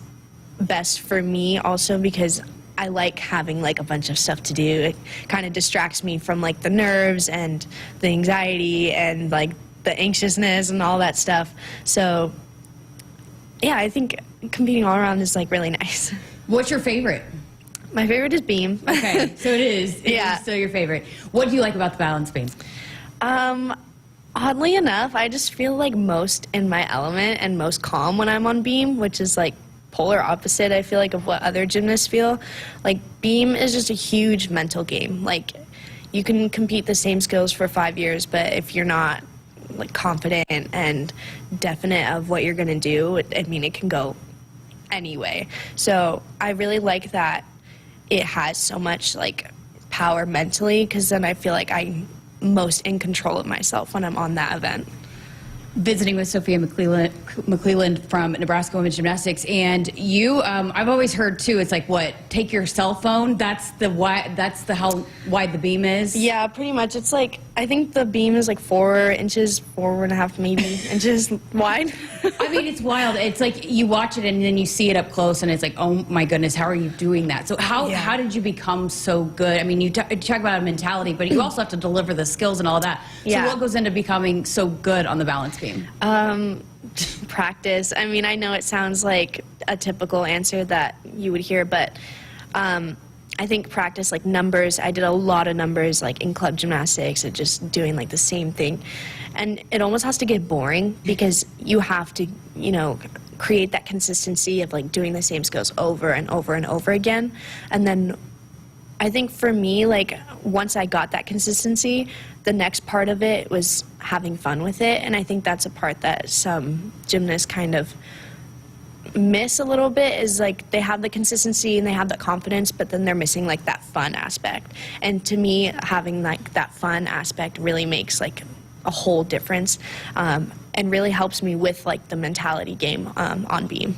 best for me also because I like having like a bunch of stuff to do. It kind of distracts me from like the nerves and the anxiety and like the anxiousness and all that stuff. So yeah, I think competing all around is like really nice. What's your favorite? My favorite is beam. Okay, so it is. Yeah. It's still your favorite. What do you like about the balance beam? Oddly enough, I just feel like most in my element and most calm when I'm on beam, which is like polar opposite, I feel like, of what other gymnasts feel. Like, beam is just a huge mental game. Like, you can compete the same skills for 5 years, but if you're not like confident and definite of what you're gonna do, I mean, it can go anyway. So I really like that it has so much like power mentally, because then I feel like I'm most in control of myself when I'm on that event. Visiting with Sophia McClelland from Nebraska Women's Gymnastics, and you, I've always heard too, it's like, what, take your cell phone, that's the how wide the beam is? Yeah, pretty much. It's like, I think the beam is like 4 inches, 4.5 maybe inches wide. I mean, it's wild. It's like you watch it and then you see it up close and it's like, oh my goodness, how are you doing that? So how did you become so good? I mean, you talk about a mentality, but you also have to deliver the skills and all that. Yeah. So what goes into becoming so good on the balance beam? Practice. I mean, I know it sounds like a typical answer that you would hear, but I think practice, like numbers. I did a lot of numbers like in club gymnastics and just doing like the same thing. And it almost has to get boring because you have to, create that consistency of like doing the same skills over and over and over again. And then I think for me, like once I got that consistency, the next part of it was having fun with it. And I think that's a part that some gymnasts kind of miss a little bit, is like they have the consistency and they have the confidence, but then they're missing like that fun aspect. And to me, having like that fun aspect really makes like a whole difference, and really helps me with like the mentality game on beam.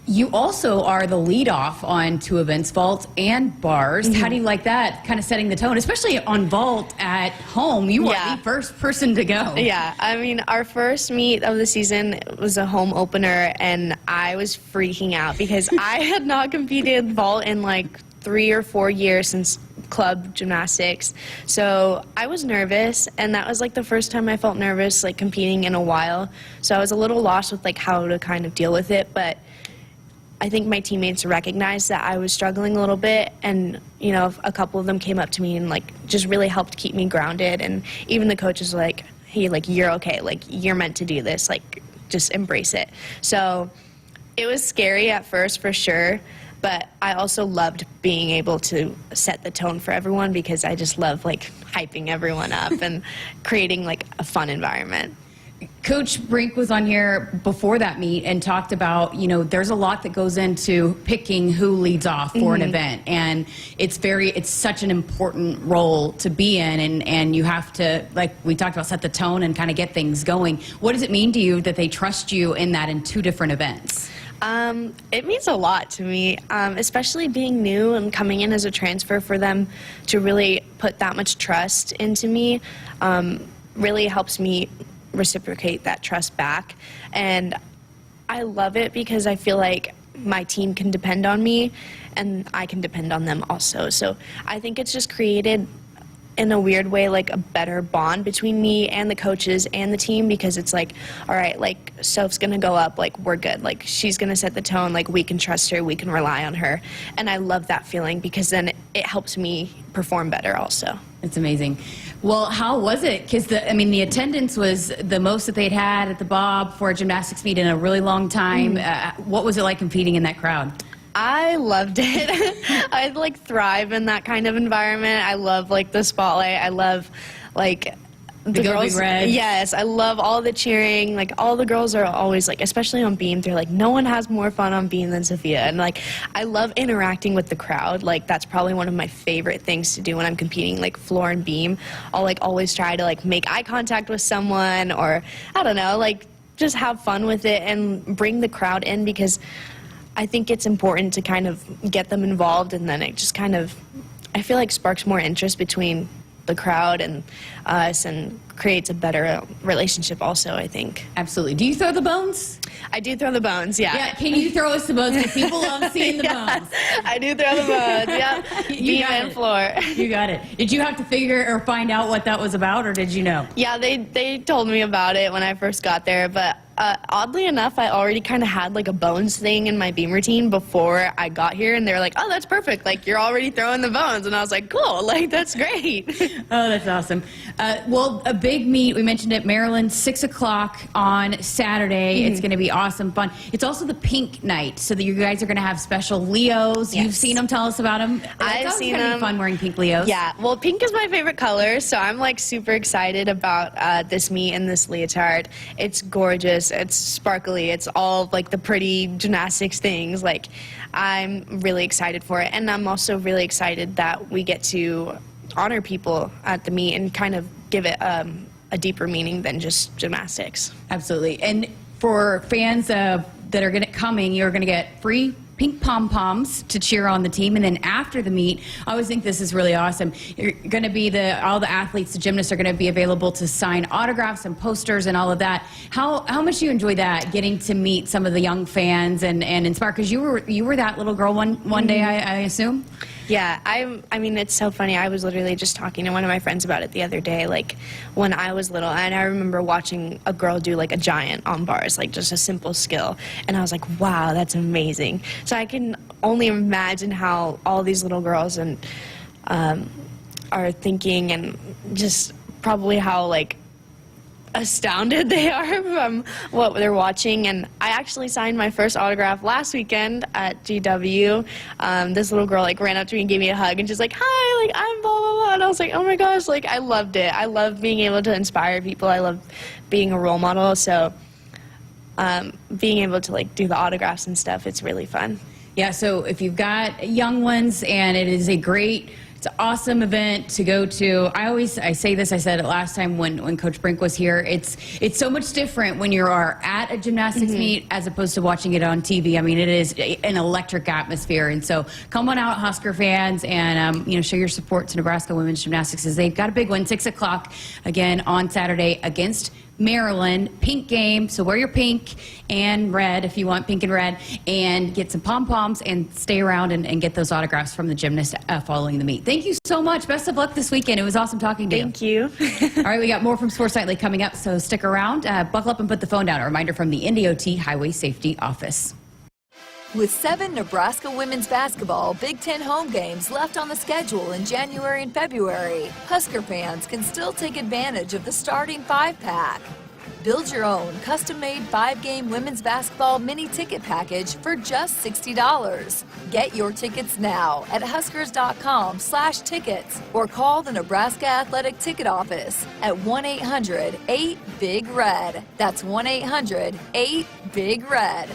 You also are the lead off on 2 events, vault and bars. Mm-hmm. How do you like that, kind of setting the tone, especially on vault at home? You are the first person to go. Yeah, I mean, our first meet of the season was a home opener, and I was freaking out because I had not competed vault in like 3 or 4 years since club gymnastics. So I was nervous, and that was like the first time I felt nervous like competing in a while. So I was a little lost with like how to kind of deal with it, but I think my teammates recognized that I was struggling a little bit, and a couple of them came up to me and like just really helped keep me grounded. And even the coaches were like, hey, like, you're okay, like you're meant to do this, like just embrace it. So It was scary at first, for sure, but I also loved being able to set the tone for everyone because I just love like hyping everyone up and creating like a fun environment. Coach Brink was on here before that meet and talked about, you know, there's a lot that goes into picking who leads off for an event, and it's such an important role to be in, and you have to, like we talked about, set the tone and kind of get things going. What does it mean to you that they trust you in that in 2 different events? It means a lot to me, especially being new and coming in as a transfer. For them to really put that much trust into me really helps me reciprocate that trust back. And I love it because I feel like my team can depend on me and I can depend on them also. So I think it's just created, in a weird way, like a better bond between me and the coaches and the team, because it's like, all right, like Soph's gonna go up, like we're good, like she's gonna set the tone, like we can trust her, we can rely on her. And I love that feeling because then it helps me perform better also. It's amazing. Well, how was it? Because the attendance was the most that they'd had at the Bob for a gymnastics meet in a really long time. What was it like competing in that crowd? I loved it. I like thrive in that kind of environment. I love like the spotlight. I love like the girls. Red. Yes, I love all the cheering. Like all the girls are always like, especially on beam, they're like, no one has more fun on beam than Sophia. And like, I love interacting with the crowd. Like that's probably one of my favorite things to do when I'm competing, like floor and beam. I'll like always try to like make eye contact with someone, or I don't know, like just have fun with it and bring the crowd in, because I think it's important to kind of get them involved, and then it just kind of, I feel like, sparks more interest between the crowd and us and creates a better relationship also, I think. Absolutely. Do you throw the bones? I do throw the bones, yeah. Yeah, can you throw us the bones? Because people love seeing the bones. I do throw the bones, yeah. Beam and floor. You got it. Did you have to figure or find out what that was about, or did you know? Yeah, they told me about it when I first got there, but oddly enough, I already kind of had like a bones thing in my beam routine before I got here, and they were like, oh, that's perfect, like you're already throwing the bones, and I was like, cool, like that's great. Oh, that's awesome. Well, a big meet, we mentioned it, Maryland, 6 o'clock on Saturday. It's going to be awesome fun. It's also the pink night, so that you guys are going to have special Leos. Yes. You've seen them. Tell us about them. I've seen them. Be fun wearing pink Leos. Yeah, well, pink is my favorite color, so I'm like super excited about this meet and this leotard. It's gorgeous. It's sparkly. It's all like the pretty gymnastics things. Like, I'm really excited for it, and I'm also really excited that we get to honor people at the meet and kind of give it a deeper meaning than just gymnastics. Absolutely. And for fans that are coming, you're going to get free pink pom-poms to cheer on the team. And then after the meet, I always think this is really awesome. You're going to be all the athletes, the gymnasts are going to be available to sign autographs and posters and all of that. How much do you enjoy that, getting to meet some of the young fans and inspire? Because you were that little girl one day, I assume? Yeah, I mean, it's so funny. I was literally just talking to one of my friends about it the other day, like when I was little, and I remember watching a girl do like a giant on bars, like just a simple skill, and I was like, wow, that's amazing. So I can only imagine how all these little girls and are thinking, and just probably how like astounded they are from what they're watching. And I actually signed my first autograph last weekend at GW. This little girl like ran up to me and gave me a hug and just like, hi, like I'm blah blah blah, and I was like, oh my gosh, like I loved it. I love being able to inspire people. I love being a role model, so being able to like do the autographs and stuff, it's really fun. Yeah, so if you've got young ones, and it's an awesome event to go to. I say this, I said it last time when Coach Brink was here, it's so much different when you are at a gymnastics meet as opposed to watching it on TV. I mean, it is an electric atmosphere, and so come on out, Husker fans, and show your support to Nebraska women's gymnastics, as they've got a big one, 6 o'clock again on Saturday against Maryland. Pink game, so wear your pink and red if you want pink and red, and get some pom-poms and stay around and get those autographs from the gymnast following the meet. Thank you so much. Best of luck this weekend. It was awesome talking to you. Thank you. All right, we got more from Sports Nightly coming up, so stick around. Buckle up and put the phone down. A reminder from the NDOT Highway Safety Office. With 7 Nebraska women's basketball Big Ten home games left on the schedule in January and February, Husker fans can still take advantage of the starting 5-pack. Build your own custom-made 5-game women's basketball mini ticket package for just $60. Get your tickets now at huskers.com/tickets or call the Nebraska Athletic Ticket Office at 1-800-8-BIG-RED. That's 1-800-8-BIG-RED.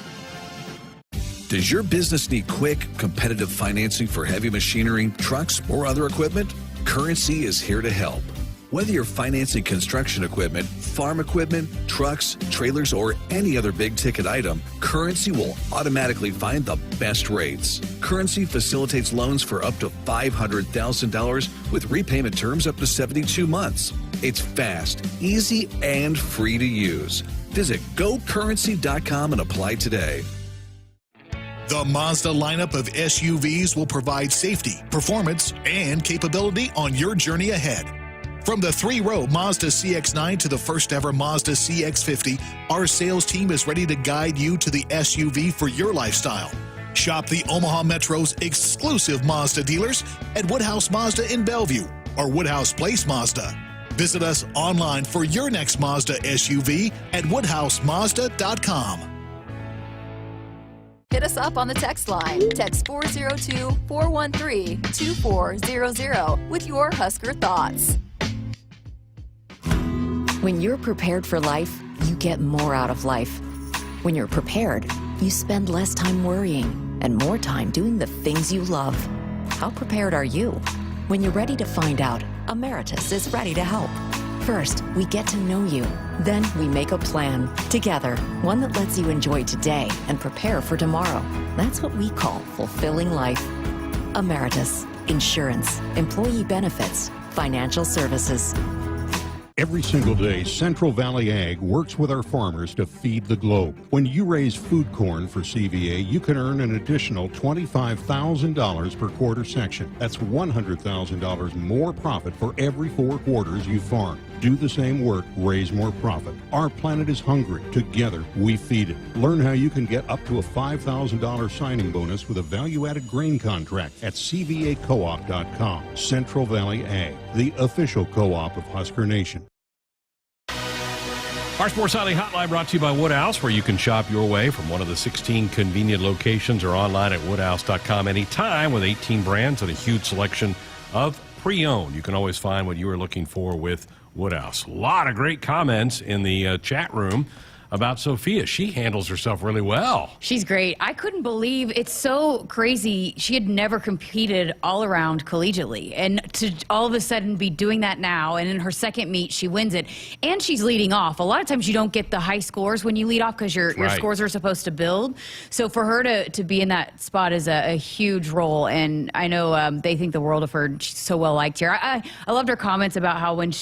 Does your business need quick, competitive financing for heavy machinery, trucks, or other equipment? Currency is here to help. Whether you're financing construction equipment, farm equipment, trucks, trailers, or any other big-ticket item, Currency will automatically find the best rates. Currency facilitates loans for up to $500,000 with repayment terms up to 72 months. It's fast, easy, and free to use. Visit GoCurrency.com and apply today. The Mazda lineup of SUVs will provide safety, performance, and capability on your journey ahead. From the 3-row Mazda CX-9 to the first ever Mazda CX-50, our sales team is ready to guide you to the SUV for your lifestyle. Shop the Omaha Metro's exclusive Mazda dealers at Woodhouse Mazda in Bellevue or Woodhouse Place Mazda. Visit us online for your next Mazda SUV at woodhousemazda.com. Hit us up on the text line. Text 402-413-2400 with your Husker thoughts. When you're prepared for life, you get more out of life. When you're prepared, you spend less time worrying and more time doing the things you love. How prepared are you? When you're ready to find out, Emeritus is ready to help. First, we get to know you. Then we make a plan together, one that lets you enjoy today and prepare for tomorrow. That's what we call fulfilling life. Emeritus, insurance, employee benefits, financial services. Every single day, Central Valley Ag works with our farmers to feed the globe. When you raise food corn for CVA, you can earn an additional $25,000 per quarter section. That's $100,000 more profit for every 4 quarters you farm. Do the same work, raise more profit. Our planet is hungry. Together, we feed it. Learn how you can get up to a $5,000 signing bonus with a value-added grain contract at cvacoop.com. Central Valley Ag, the official co-op of Husker Nation. Our Sports Nightly Hotline brought to you by Woodhouse, where you can shop your way from one of the 16 convenient locations or online at woodhouse.com anytime with 18 brands and a huge selection of pre-owned. You can always find what you are looking for with Woodhouse. A lot of great comments in the chat room about Sophia. She handles herself really well. She's great. I couldn't believe, it's so crazy. She had never competed all around collegiately, and to all of a sudden be doing that now, and in her second meet she wins it, and she's leading off. A lot of times you don't get the high scores when you lead off because your scores are supposed to build. So for her to be in that spot is a huge role, and I know they think the world of her. She's so well liked here. I loved her comments about how when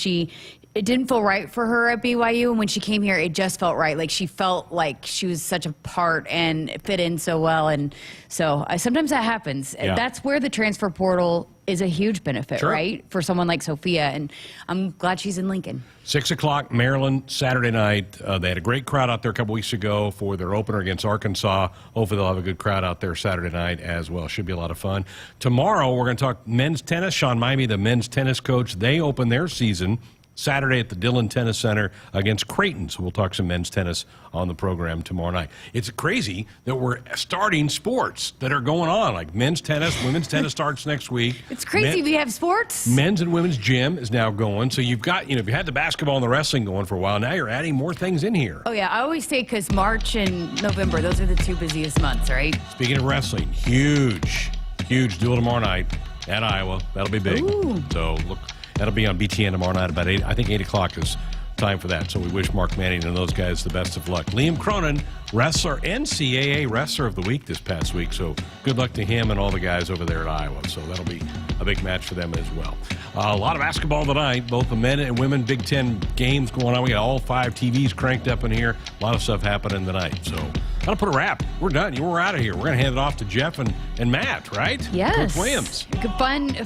it didn't feel right for her at BYU, and when she came here, it just felt right. Like she felt like she was such a part and fit in so well. And so sometimes that happens. Yeah. That's where the transfer portal is a huge benefit, right, for someone like Sophia. And I'm glad she's in Lincoln. 6 o'clock, Maryland, Saturday night. They had a great crowd out there a couple weeks ago for their opener against Arkansas. Hopefully they'll have a good crowd out there Saturday night as well. Should be a lot of fun. Tomorrow we're going to talk men's tennis. Sean Mimey, the men's tennis coach, they open their season Saturday at the Dillon Tennis Center against Creighton. So we'll talk some men's tennis on the program tomorrow night. It's crazy that we're starting sports that are going on, like men's tennis, women's tennis starts next week. It's crazy we have sports. Men's and women's gym is now going. So you've got, if you had the basketball and the wrestling going for a while, now you're adding more things in here. Oh, yeah. I always say because March and November, those are the 2 busiest months, right? Speaking of wrestling, huge duel tomorrow night at Iowa. That'll be big. Ooh. So look. That'll be on BTN tomorrow night about 8. I think 8 o'clock is time for that. So we wish Mark Manning and those guys the best of luck. Liam Cronin, wrestler, NCAA Wrestler of the Week this past week. So good luck to him and all the guys over there at Iowa. So that'll be a big match for them as well. A lot of basketball tonight, both the men and women Big Ten games going on. We got all 5 TVs cranked up in here. A lot of stuff happening tonight. So that'll put a wrap. We're done. We're out of here. We're going to hand it off to Jeff and Matt, right? Yes. Coach Williams.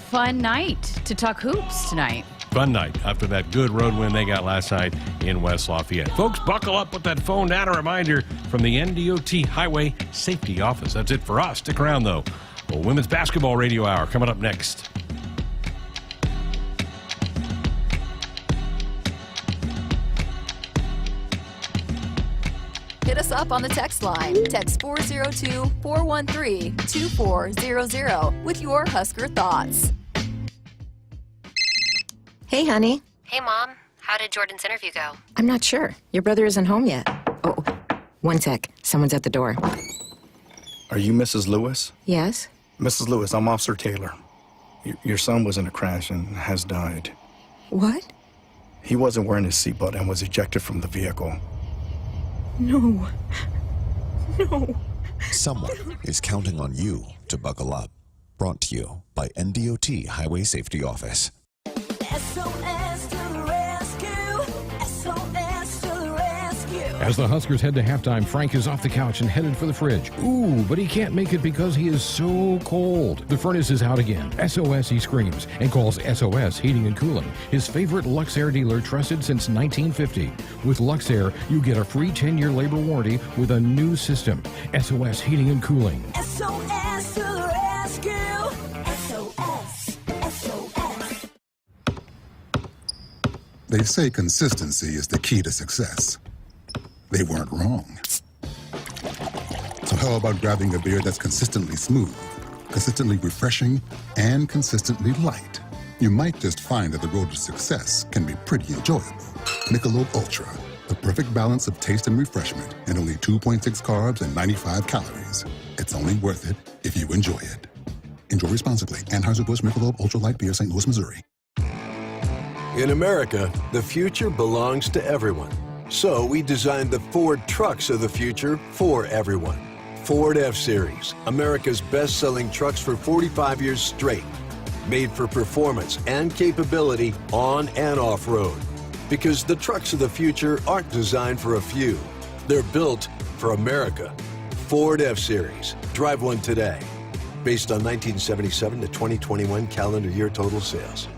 Fun night to talk hoops tonight. Fun night after that good road win they got last night in West Lafayette. Folks, buckle up, put that phone down. A reminder from the NDOT Highway Safety Office. That's it for us. Stick around, though. Well, Women's Basketball Radio Hour coming up next. hit us up on the text line. Text 402-413-2400 with your Husker thoughts. Hey, honey. Hey, Mom. How did Jordan's interview go? I'm not sure. Your brother isn't home yet. Oh, one sec. Someone's at the door. Are you Mrs. Lewis? Yes? Mrs. Lewis, I'm Officer Taylor. Your son was in a crash and has died. What? He wasn't wearing his seatbelt and was ejected from the vehicle. No. No. Someone is counting on you to buckle up. Brought to you by NDOT Highway Safety Office. SOS to the rescue. SOS to the rescue. As the Huskers head to halftime, Frank is off the couch and headed for the fridge. Ooh, but he can't make it because he is so cold. The furnace is out again. SOS, he screams, and calls SOS Heating and Cooling, his favorite Luxair dealer trusted since 1950. With Luxair, you get a free 10-year labor warranty with a new system. SOS Heating and Cooling. SOS to the rescue. SOS. SOS. They say consistency is the key to success. They weren't wrong. So how about grabbing a beer that's consistently smooth, consistently refreshing, and consistently light? You might just find that the road to success can be pretty enjoyable. Michelob Ultra, the perfect balance of taste and refreshment, and only 2.6 carbs and 95 calories. It's only worth it if you enjoy it. Enjoy responsibly. Anheuser-Busch Michelob Ultra Light Beer, St. Louis, Missouri. In America, the future belongs to everyone. So we designed the Ford trucks of the future for everyone. Ford F-Series, America's best-selling trucks for 45 years straight. Made for performance and capability on and off-road. Because the trucks of the future aren't designed for a few. They're built for America. Ford F-Series. Drive one today. Based on 1977 to 2021 calendar year total sales.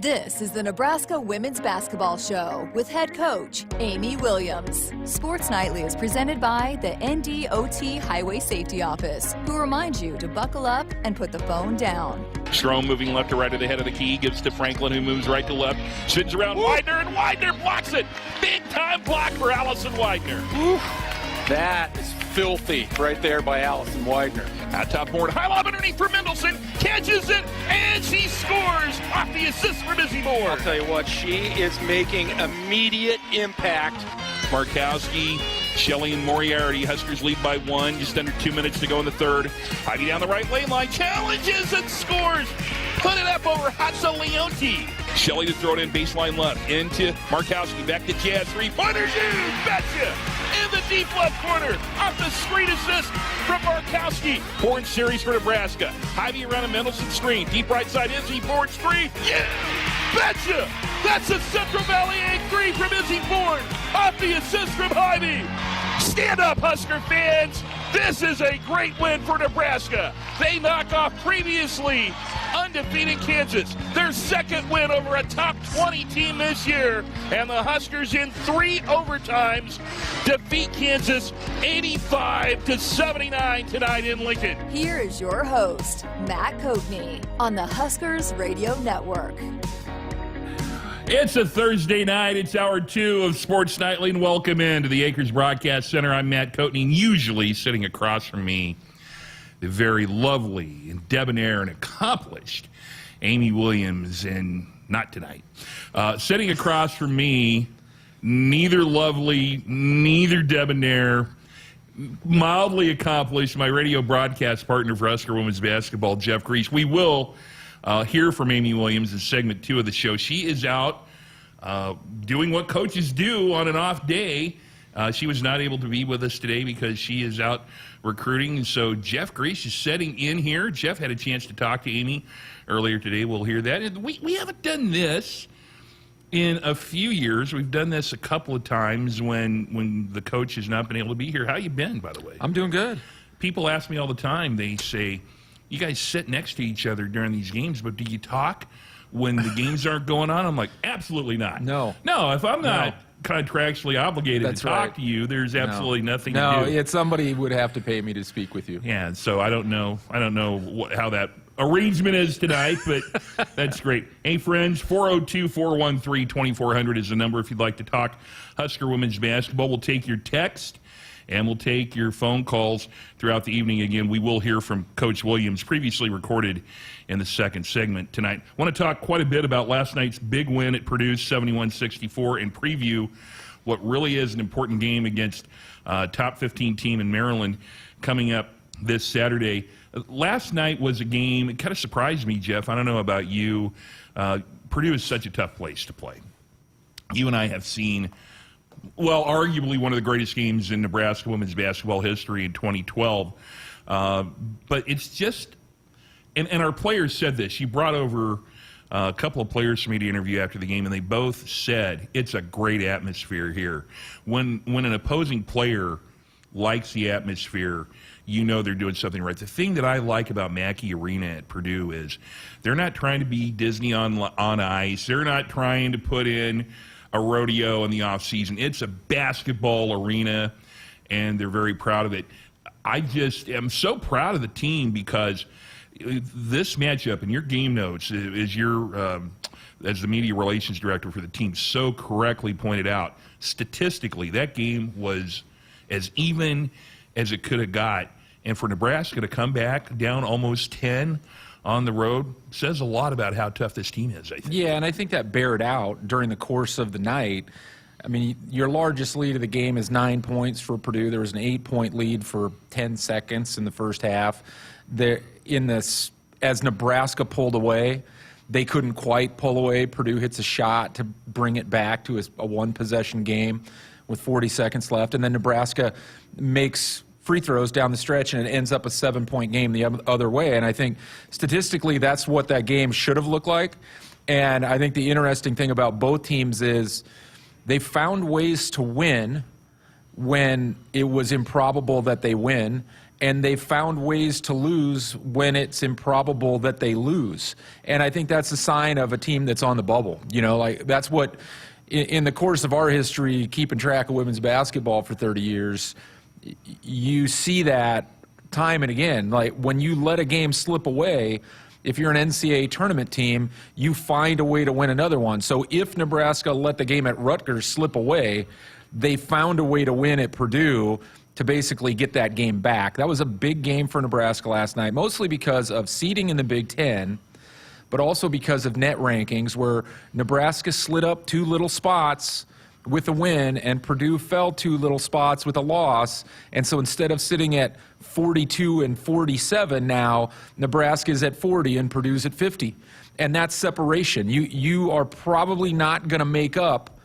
This is the Nebraska Women's Basketball Show with head coach Amy Williams. Sports Nightly is presented by the NDOT Highway Safety Office, who reminds you to buckle up and put the phone down. Strom moving left to right at the head of the key, gives to Franklin, who moves right to left, spins around Widener, and Widener blocks it. Big time block for Allison Widener. That is filthy right there by Allison Widener. At top board, high lob underneath for Mendelson, catches it, and she scores off the assist from Izzy Moore. I'll tell you what, she is making immediate impact. Markowski, Shelley, and Moriarty. Huskers lead by 1, just under 2 minutes to go in the third. Heidi down the right lane line, challenges and scores. Put it up over Hatsa Leonti. Shelley to throw it in baseline left, into Markowski, back to Jazz, three-pointers, you betcha! In the deep left corner, off the screen assist from Markowski. Horn series for Nebraska. Heidi around a Mendelson screen, deep right side, Izzy, Bourne, three, yeah! Betcha! That's a Central Valley A3 from Izzy Bourne, off the assist from Heidi. Stand up, Husker fans! This is a great win for Nebraska. They knock off previously undefeated Kansas, their second win over a top 20 team this year, and the Huskers in 3 overtimes defeat Kansas 85-79 tonight in Lincoln. Here is your host, Matt Coatney, on the Huskers Radio Network. It's a Thursday night. It's hour 2 of Sports Nightly, and welcome into the Acres Broadcast Center. I'm Matt Coatney, and usually sitting across from me, the very lovely and debonair and accomplished Amy Williams, and not tonight. Sitting across from me, neither lovely, neither debonair, mildly accomplished, my radio broadcast partner for Husker Women's Basketball, Jeff Grease. We will hear from Amy Williams in segment 2 of the show. She is out doing what coaches do on an off day. She was not able to be with us today because she is out recruiting, and so Jeff Grease is sitting in here. Jeff had a chance to talk to Amy earlier today. We'll hear that. And we haven't done this in a few years. We've done this a couple of times when the coach has not been able to be here. How you been, by the way? I'm doing good. People ask me all the time. They say, you guys sit next to each other during these games, but do you talk when the games aren't going on? I'm like, absolutely not. No, if I'm not contractually obligated That's to talk right. to you, there's absolutely nothing to do. No, somebody would have to pay me to speak with you. Yeah, so I don't know how that arrangement is tonight, but that's great. Hey, friends, 402-413-2400 is the number if you'd like to talk Husker women's basketball. We'll take your text, and we'll take your phone calls throughout the evening. Again, we will hear from Coach Williams, previously recorded in the second segment tonight. I want to talk quite a bit about last night's big win at Purdue, 71-64, and preview what really is an important game against top 15 team in Maryland coming up this Saturday. Last night was a game, it kind of surprised me, Jeff. I don't know about you. Purdue is such a tough place to play. You and I have seen, well, arguably one of the greatest games in Nebraska women's basketball history in 2012. But it's just, and our players said this. She brought over a couple of players for me to interview after the game, and they both said it's a great atmosphere here. When an opposing player likes the atmosphere, you know they're doing something right. The thing that I like about Mackey Arena at Purdue is they're not trying to be Disney on ice. They're not trying to put in a rodeo in the offseason. It's a basketball arena, and they're very proud of it. I just am so proud of the team because this matchup, and your game notes, as the media relations director for the team so correctly pointed out, statistically, that game was as even as it could have got. And for Nebraska to come back down almost 10 on the road says a lot about how tough this team is, I think. Yeah, and I think that bared out during the course of the night. I mean, your largest lead of the game is 9 points for Purdue. There was an 8-point lead for 10 seconds in the first half. As Nebraska pulled away, they couldn't quite pull away. Purdue hits a shot to bring it back to a one-possession game with 40 seconds left, and then Nebraska makes free throws down the stretch, and it ends up a 7-point game the other way. And I think statistically that's what that game should have looked like. And I think the interesting thing about both teams is they found ways to win when it was improbable that they win, and they've found ways to lose when it's improbable that they lose. And I think that's a sign of a team that's on the bubble. You know, like that's what, in the course of our history, keeping track of women's basketball for 30 years, you see that time and again. Like when you let a game slip away, if you're an NCAA tournament team, you find a way to win another one. So if Nebraska let the game at Rutgers slip away, they found a way to win at Purdue to basically get that game back. That was a big game for Nebraska last night, mostly because of seeding in the Big Ten, but also because of net rankings, where Nebraska slid up 2 little spots with a win, and Purdue fell 2 little spots with a loss. And so instead of sitting at 42 and 47 now, Nebraska is at 40 and Purdue's at 50. And that's separation. You are probably not going to make up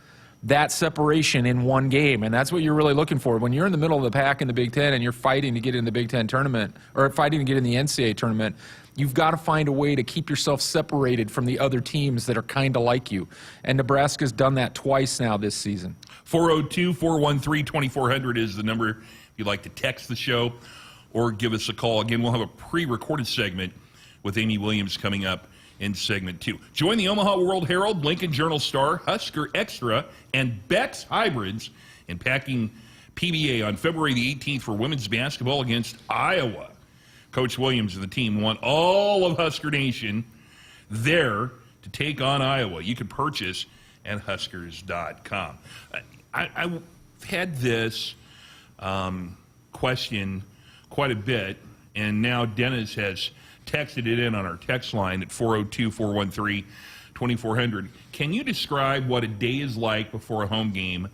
that separation in one game, and that's what you're really looking for. When you're in the middle of the pack in the Big Ten and you're fighting to get in the Big Ten tournament, or fighting to get in the NCAA tournament, you've got to find a way to keep yourself separated from the other teams that are kind of like you. And Nebraska's done that twice now this season. 402-413-2400 is the number if you'd like to text the show or give us a call. Again, we'll have a pre-recorded segment with Amy Williams coming up in segment 2. Join the Omaha World Herald, Lincoln Journal-Star, Husker Extra, and Beck's Hybrids in packing PBA on February the 18th for women's basketball against Iowa. Coach Williams and the team want all of Husker Nation there to take on Iowa. You can purchase at Huskers.com. I've had this question quite a bit, and now Dennis has texted it in on our text line at 402-413-2400. Can you describe what a day is like before a home game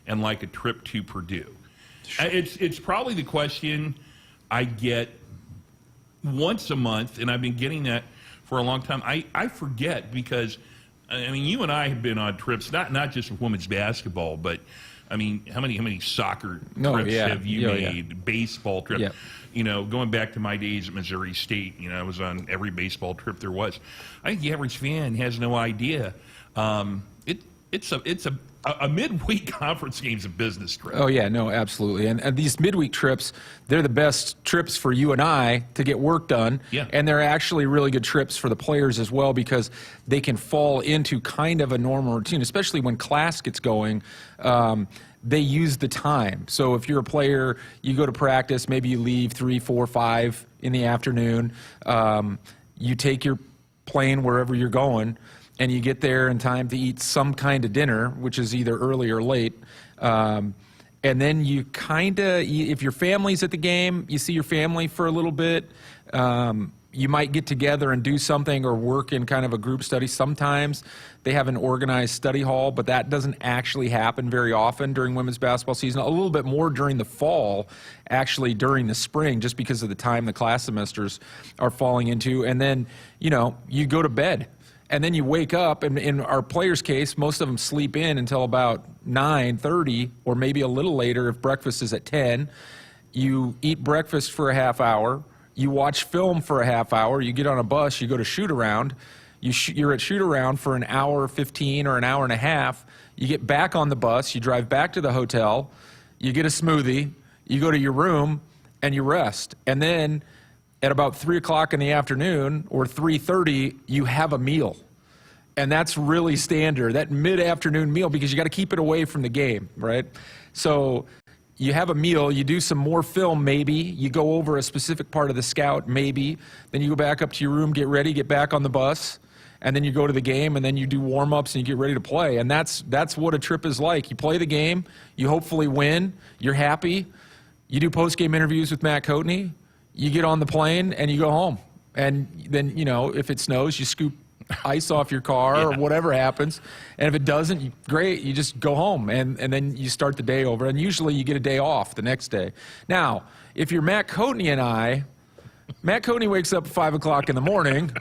and like a trip to Purdue? Sure. It's probably the question I get once a month, and I've been getting that for a long time. I forget because, I mean, you and I have been on trips, not just with women's basketball, but, I mean, how many soccer trips have you made? Yeah. Baseball trips. Yeah. You know, going back to my days at Missouri State, you know, I was on every baseball trip there was. I think the average fan has no idea. It's a midweek conference game's a business trip. Oh, yeah, no, absolutely. And these midweek trips, they're the best trips for you and I to get work done. Yeah. And they're actually really good trips for the players as well, because they can fall into kind of a normal routine, especially when class gets going. They use the time. So if you're a player, you go to practice, maybe you leave 3, 4, 5 in the afternoon. You take your plane wherever you're going, and you get there in time to eat some kind of dinner, which is either early or late. And then you kind of, if your family's at the game, you see your family for a little bit. You might get together and do something or work in kind of a group study. Sometimes they have an organized study hall, but that doesn't actually happen very often during women's basketball season. A little bit more during the fall, actually during the spring, just because of the time the class semesters are falling into. And then, you know, you go to bed. And then you wake up, and in our players' case, most of them sleep in until about 9:30 or maybe a little later if breakfast is at 10. You eat breakfast for a half hour. You watch film for a half hour. You get on a bus. You go to shoot-around. You're at shoot-around for an hour 15 or an hour and a half. You get back on the bus. You drive back to the hotel. You get a smoothie. You go to your room, and you rest. And then at about 3 o'clock in the afternoon or 3:30, you have a meal. And that's really standard, that mid-afternoon meal, because you got to keep it away from the game, right? So you have a meal, you do some more film maybe, you go over a specific part of the scout maybe, then you go back up to your room, get ready, get back on the bus, and then you go to the game, and then you do warm-ups and you get ready to play. And that's what a trip is like. You play the game, you hopefully win, you're happy, you do post-game interviews with Matt Coatney, you get on the plane and you go home. And then, you know, if it snows, you scoop ice off your car or whatever happens. And if it doesn't, great, you just go home and then you start the day over. And usually you get a day off the next day. Now, if you're Matt Coatney and I, Matt Coatney wakes up at 5 o'clock in the morning,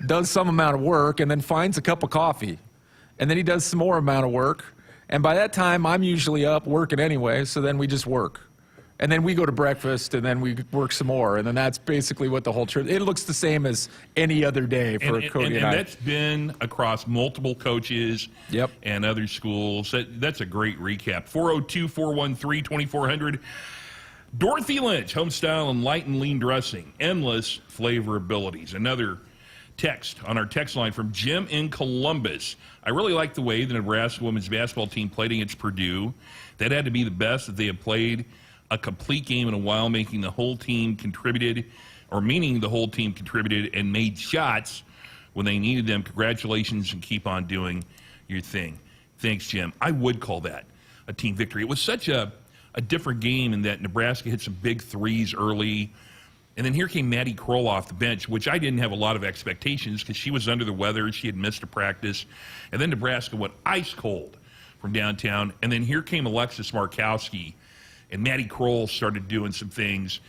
does some amount of work, and then finds a cup of coffee. And then he does some more amount of work. And by that time, I'm usually up working anyway, so then we just work. And then we go to breakfast, and then we work some more, and then that's basically what the whole trip. It looks the same as any other day for Cody and I. And that's been across multiple coaches and other schools. That's a great recap. 402-413-2400. Dorothy Lynch, homestyle and light and lean dressing, endless flavor abilities. Another text on our text line from Jim in Columbus. I really like the way the Nebraska women's basketball team played against Purdue. That had to be the best that they have played a complete game in a while, meaning the whole team contributed and made shots when they needed them. Congratulations, and keep on doing your thing. Thanks, Jim. I would call that a team victory. It was such a different game in that Nebraska hit some big threes early, and then here came Maddie Kroll off the bench, which I didn't have a lot of expectations because she was under the weather. She had missed a practice, and then Nebraska went ice cold from downtown, and then here came Alexis Markowski, and Maddie Kroll started doing some things,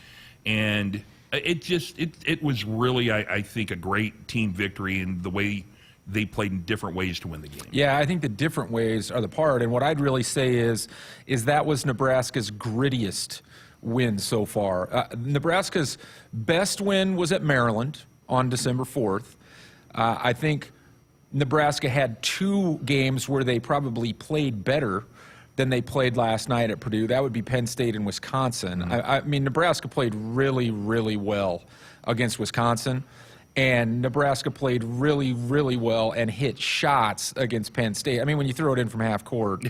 and it was really, I think, a great team victory in the way they played in different ways to win the game. Yeah, I think the different ways are the part. And what I'd really say is that was Nebraska's grittiest win so far. Nebraska's best win was at Maryland on December 4th. I think Nebraska had 2 games where they probably played better than they played last night at Purdue. That would be Penn State and Wisconsin. I mean, Nebraska played really, really well against Wisconsin. And Nebraska played really, really well and hit shots against Penn State. I mean, when you throw it in from half court,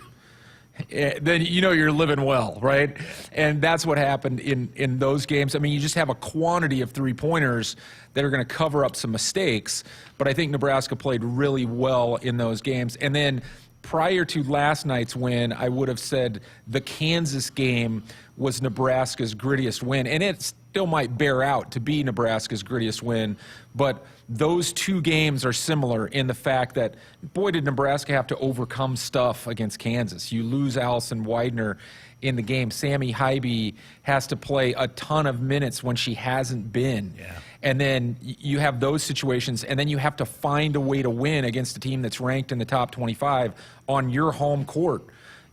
then you know you're living well, right? And that's what happened in those games. I mean, you just have a quantity of three-pointers that are going to cover up some mistakes. But I think Nebraska played really well in those games. And then prior to last night's win, I would have said the Kansas game was Nebraska's grittiest win. And it still might bear out to be Nebraska's grittiest win. But those 2 games are similar in the fact that, boy, did Nebraska have to overcome stuff against Kansas. You lose Allison Widener in the game. Sammy Hybe has to play a ton of minutes when she hasn't been. Yeah. And then you have those situations, and then you have to find a way to win against a team that's ranked in the top 25 on your home court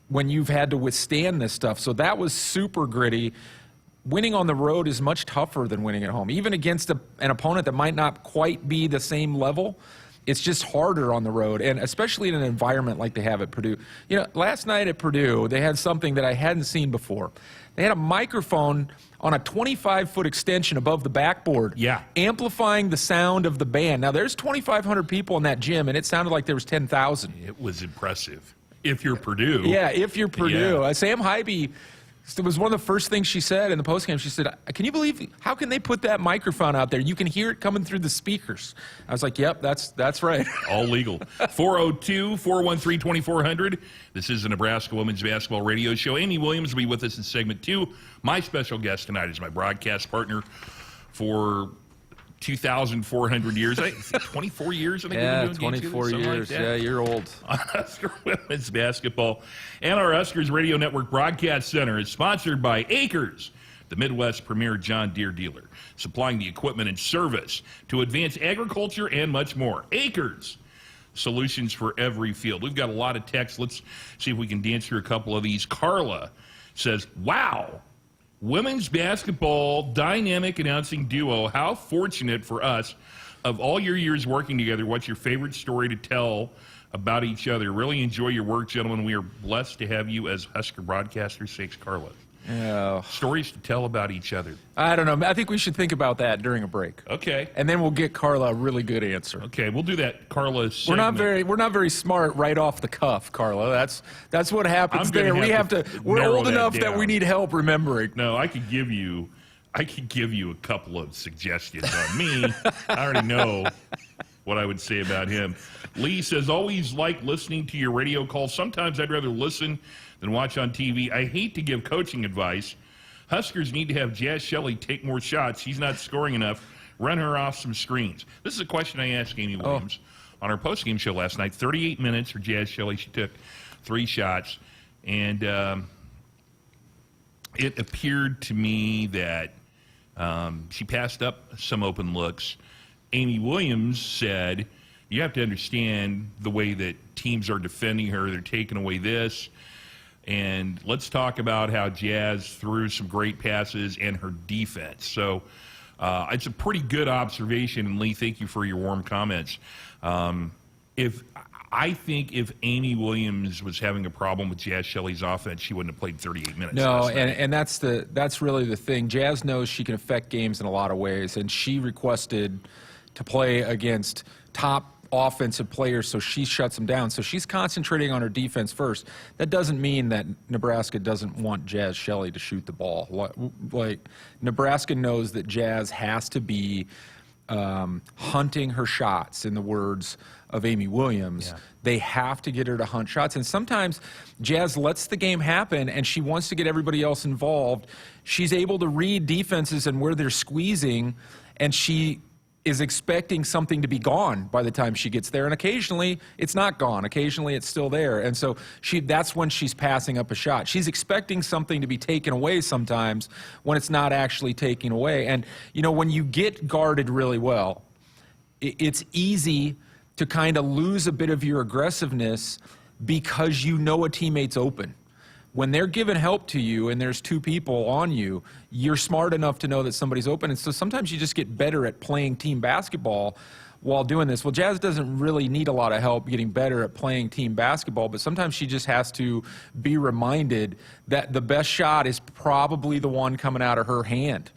when you've had to withstand this stuff. So that was super gritty. Winning on the road is much tougher than winning at home. Even against an opponent that might not quite be the same level, it's just harder on the road, and especially in an environment like they have at Purdue. You know, last night at Purdue, they had something that I hadn't seen before. They had a microphone on a 25-foot extension above the backboard, amplifying the sound of the band. Now, there's 2,500 people in that gym, and it sounded like there was 10,000. It was impressive. If you're Purdue. Yeah, if you're Purdue. Yeah. Sam Hybe, it was one of the first things she said in the postgame. She said, can you believe, how can they put that microphone out there? You can hear it coming through the speakers. I was like, yep, that's right. All legal. 402-413-2400. This is the Nebraska Women's Basketball Radio Show. Amy Williams will be with us in segment 2. My special guest tonight is my broadcast partner for 2,400 years. 24 years, I think. Yeah, we've been doing 24 years. Like yeah, you're old. On Husker Women's Basketball. And our Huskers Radio Network Broadcast Center is sponsored by Acres, the Midwest's premier John Deere dealer, supplying the equipment and service to advance agriculture and much more. Acres, solutions for every field. We've got a lot of texts. Let's see if we can dance through a couple of these. Carla says, wow, women's basketball dynamic announcing duo. How fortunate for us. Of all your years working together, what's your favorite story to tell about each other? Really enjoy your work, gentlemen. We are blessed to have you as Husker broadcasters. Thanks, Carla. Yeah. Stories to tell about each other. I don't know. I think we should think about that during a break. Okay. And then we'll get Carla a really good answer. Okay, we'll do that, Carla. We're not very smart right off the cuff, Carla. That's what happens there. We're old enough that we need help remembering. No, I could give you a couple of suggestions on me. I already know what I would say about him. Lee says, always like listening to your radio calls. Sometimes I'd rather listen than watch on TV. I hate to give coaching advice. Huskers need to have Jazz Shelley take more shots. She's not scoring enough. Run her off some screens. This is a question I asked Amy Williams on our postgame show last night. 38 minutes for Jazz Shelley. She took 3 shots. And it appeared to me that she passed up some open looks. Amy Williams said, you have to understand the way that teams are defending her. They're taking away this. And let's talk about how Jazz threw some great passes and her defense. So it's a pretty good observation. And Lee, thank you for your warm comments. If I think if Amy Williams was having a problem with Jazz Shelley's offense, she wouldn't have played 38 minutes. No, and that's really the thing. Jazz knows she can affect games in a lot of ways, and she requested to play against top offensive players, so she shuts them down. So she's concentrating on her defense first. That doesn't mean that Nebraska doesn't want Jazz Shelley to shoot the ball. Like Nebraska knows that Jazz has to be hunting her shots, in the words of Amy Williams. Yeah. They have to get her to hunt shots. And sometimes Jazz lets the game happen and she wants to get everybody else involved. She's able to read defenses and where they're squeezing, and she is expecting something to be gone by the time she gets there. And occasionally it's not gone. Occasionally it's still there. And so that's when she's passing up a shot. She's expecting something to be taken away sometimes when it's not actually taken away. And, you know, when you get guarded really well, it's easy to kind of lose a bit of your aggressiveness because you know a teammate's open. When they're giving help to you and there's two people on you, you're smart enough to know that somebody's open. And so sometimes you just get better at playing team basketball while doing this. Well, Jazz doesn't really need a lot of help getting better at playing team basketball, but sometimes she just has to be reminded that the best shot is probably the one coming out of her hand.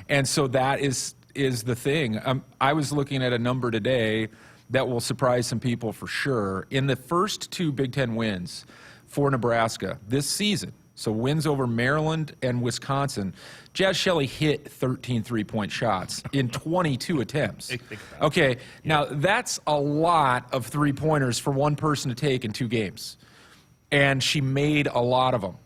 And so that is the thing. I was looking at a number today that will surprise some people for sure. In the first two Big Ten wins for Nebraska this season, so wins over Maryland and Wisconsin, Jazz Shelley hit 13 three-point shots in 22 attempts. Okay, now that's a lot of three-pointers for one person to take in 2 games, and she made a lot of them.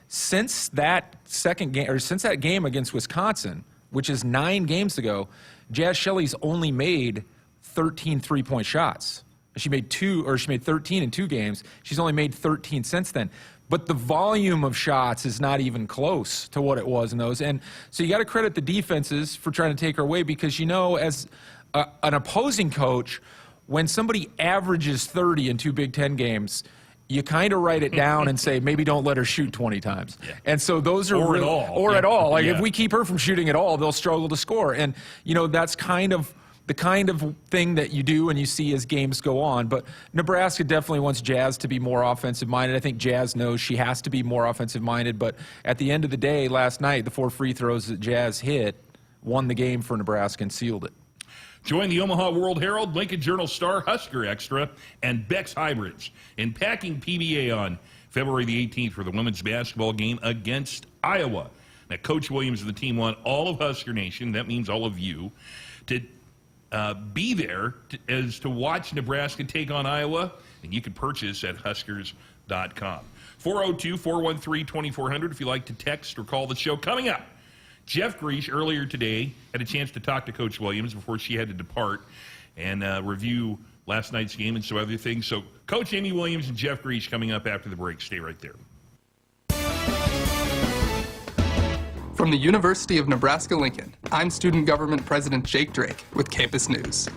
Since that since that game against Wisconsin, which is 9 games ago, Jazz Shelley's only made 13 three-point shots. She made 13 in 2 games. She's only made 13 since then. But the volume of shots is not even close to what it was in those. And so you got to credit the defenses for trying to take her away, because, you know, as an opposing coach, when somebody averages 30 in 2 Big Ten games, you kind of write it down and say, maybe don't let her shoot 20 times. Yeah. And so those are at all. Like, if we keep her from shooting at all, they'll struggle to score. And, you know, that's kind of the kind of thing that you do and you see as games go on. But Nebraska definitely wants Jazz to be more offensive-minded. I think Jazz knows she has to be more offensive-minded. But at the end of the day, last night, the 4 free throws that Jazz hit won the game for Nebraska and sealed it. Join the Omaha World Herald, Lincoln Journal-Star, Husker Extra, and Beck's Hybrids in packing PBA on February the 18th for the women's basketball game against Iowa. Now, Coach Williams and the team want all of Husker Nation, that means all of you, to be there to watch Nebraska take on Iowa, and you can purchase at Huskers.com. 402-413-2400 if you like to text or call the show. Coming up, Jeff Griesch earlier today had a chance to talk to Coach Williams before she had to depart and review last night's game and some other things. So Coach Amy Williams and Jeff Griesch coming up after the break. Stay right there. From the University of Nebraska-Lincoln, I'm Student Government President Jake Drake with Campus News.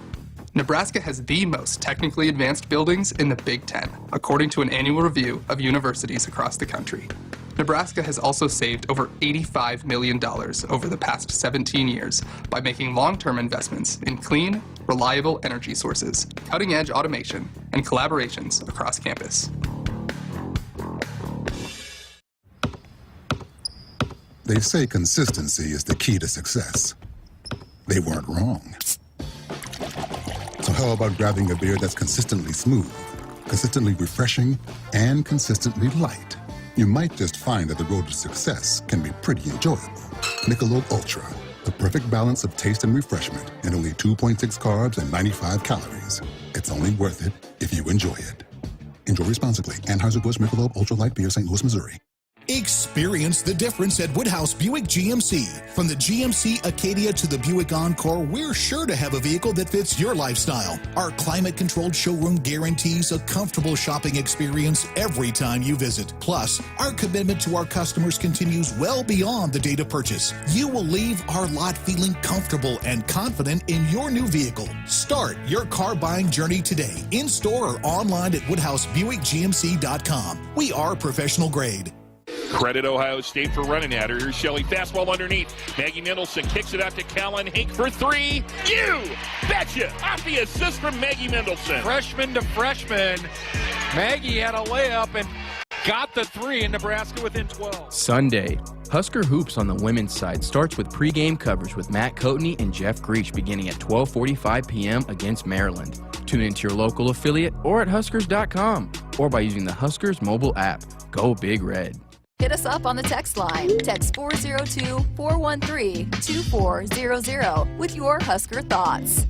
Nebraska has the most technically advanced buildings in the Big Ten, according to an annual review of universities across the country. Nebraska has also saved over $85 million over the past 17 years by making long-term investments in clean, reliable energy sources, cutting-edge automation, and collaborations across campus. They say consistency is the key to success. They weren't wrong. So how about grabbing a beer that's consistently smooth, consistently refreshing, and consistently light? You might just find that the road to success can be pretty enjoyable. Michelob Ultra, the perfect balance of taste and refreshment, and only 2.6 carbs and 95 calories. It's only worth it if you enjoy it. Enjoy responsibly. Anheuser-Busch Michelob Ultra Light Beer, St. Louis, Missouri. Experience the difference at Woodhouse Buick GMC. From the GMC Acadia to the Buick Encore, we're sure to have a vehicle that fits your lifestyle. Our climate-controlled showroom guarantees a comfortable shopping experience every time you visit. Plus, our commitment to our customers continues well beyond the date of purchase. You will leave our lot feeling comfortable and confident in your new vehicle. Start your car buying journey today, in-store or online at WoodhouseBuickGMC.com. We are professional grade. Credit Ohio State for running at her. Here's Shelley, fastball underneath. Maggie Mendelson kicks it out to Callan Hank for three. You betcha! Off the assist from Maggie Mendelson. Freshman to freshman, Maggie had a layup and got the three, in Nebraska within 12. Sunday, Husker Hoops on the women's side starts with pregame coverage with Matt Coatney and Jeff Greach beginning at 12:45 p.m. against Maryland. Tune into your local affiliate or at Huskers.com or by using the Huskers mobile app. Go Big Red. Hit us up on the text line. Text 402-413-2400 with your Husker thoughts.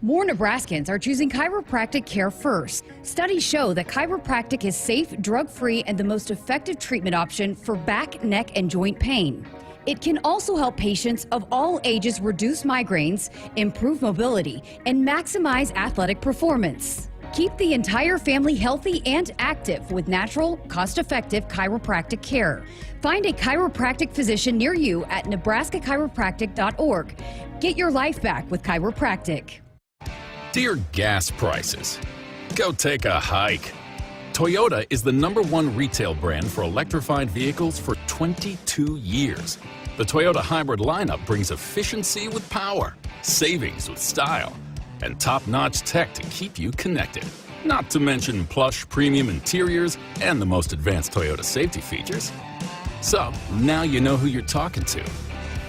More Nebraskans are choosing chiropractic care first. Studies show that chiropractic is safe, drug-free, and the most effective treatment option for back, neck, and joint pain. It can also help patients of all ages reduce migraines, improve mobility, and maximize athletic performance. Keep the entire family healthy and active with natural, cost-effective chiropractic care. Find a chiropractic physician near you at nebraska-chiropractic.org. Get your life back with chiropractic. Dear gas prices, go take a hike. Toyota is the #1 retail brand for electrified vehicles for 22 years. The Toyota hybrid lineup brings efficiency with power, savings with style, and top-notch tech to keep you connected. Not to mention plush premium interiors and the most advanced Toyota safety features. So, now you know who you're talking to.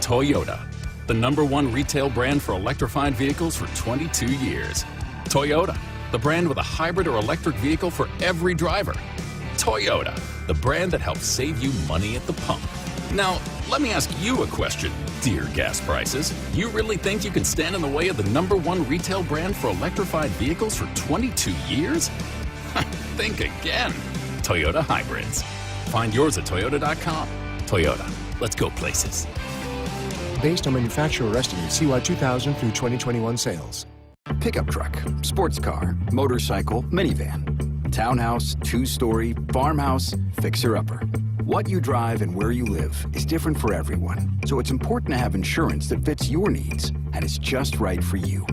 Toyota, the #1 retail brand for electrified vehicles for 22 years. Toyota, the brand with a hybrid or electric vehicle for every driver. Toyota, the brand that helps save you money at the pump. Now, let me ask you a question, dear gas prices. You really think you can stand in the way of the #1 retail brand for electrified vehicles for 22 years? Think again. Toyota Hybrids. Find yours at Toyota.com. Toyota, let's go places. Based on manufacturer estimates, CY 2000 through 2021 sales. Pickup truck, sports car, motorcycle, minivan, townhouse, two-story, farmhouse, fixer-upper. What you drive and where you live is different for everyone, so it's important to have insurance that fits your needs and is just right for you.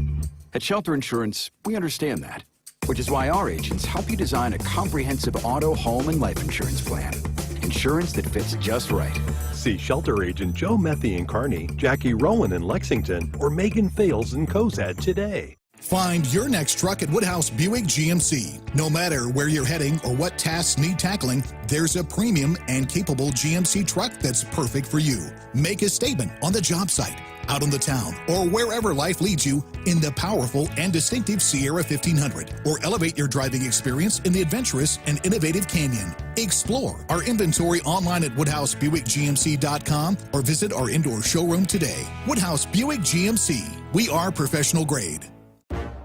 At Shelter Insurance, we understand that, which is why our agents help you design a comprehensive auto, home, and life insurance plan. Insurance that fits just right. See Shelter Agent Joe Methy in Kearney, Jackie Rowan in Lexington, or Megan Fales in Cozad today. Find your next truck at Woodhouse Buick GMC. No matter where you're heading or what tasks need tackling, there's a premium and capable GMC truck that's perfect for you. Make a statement on the job site, out on the town, or wherever life leads you in the powerful and distinctive Sierra 1500, or elevate your driving experience in the adventurous and innovative Canyon. Explore our inventory online at WoodhouseBuickGMC.com or visit our indoor showroom today. Woodhouse Buick GMC. We are professional grade.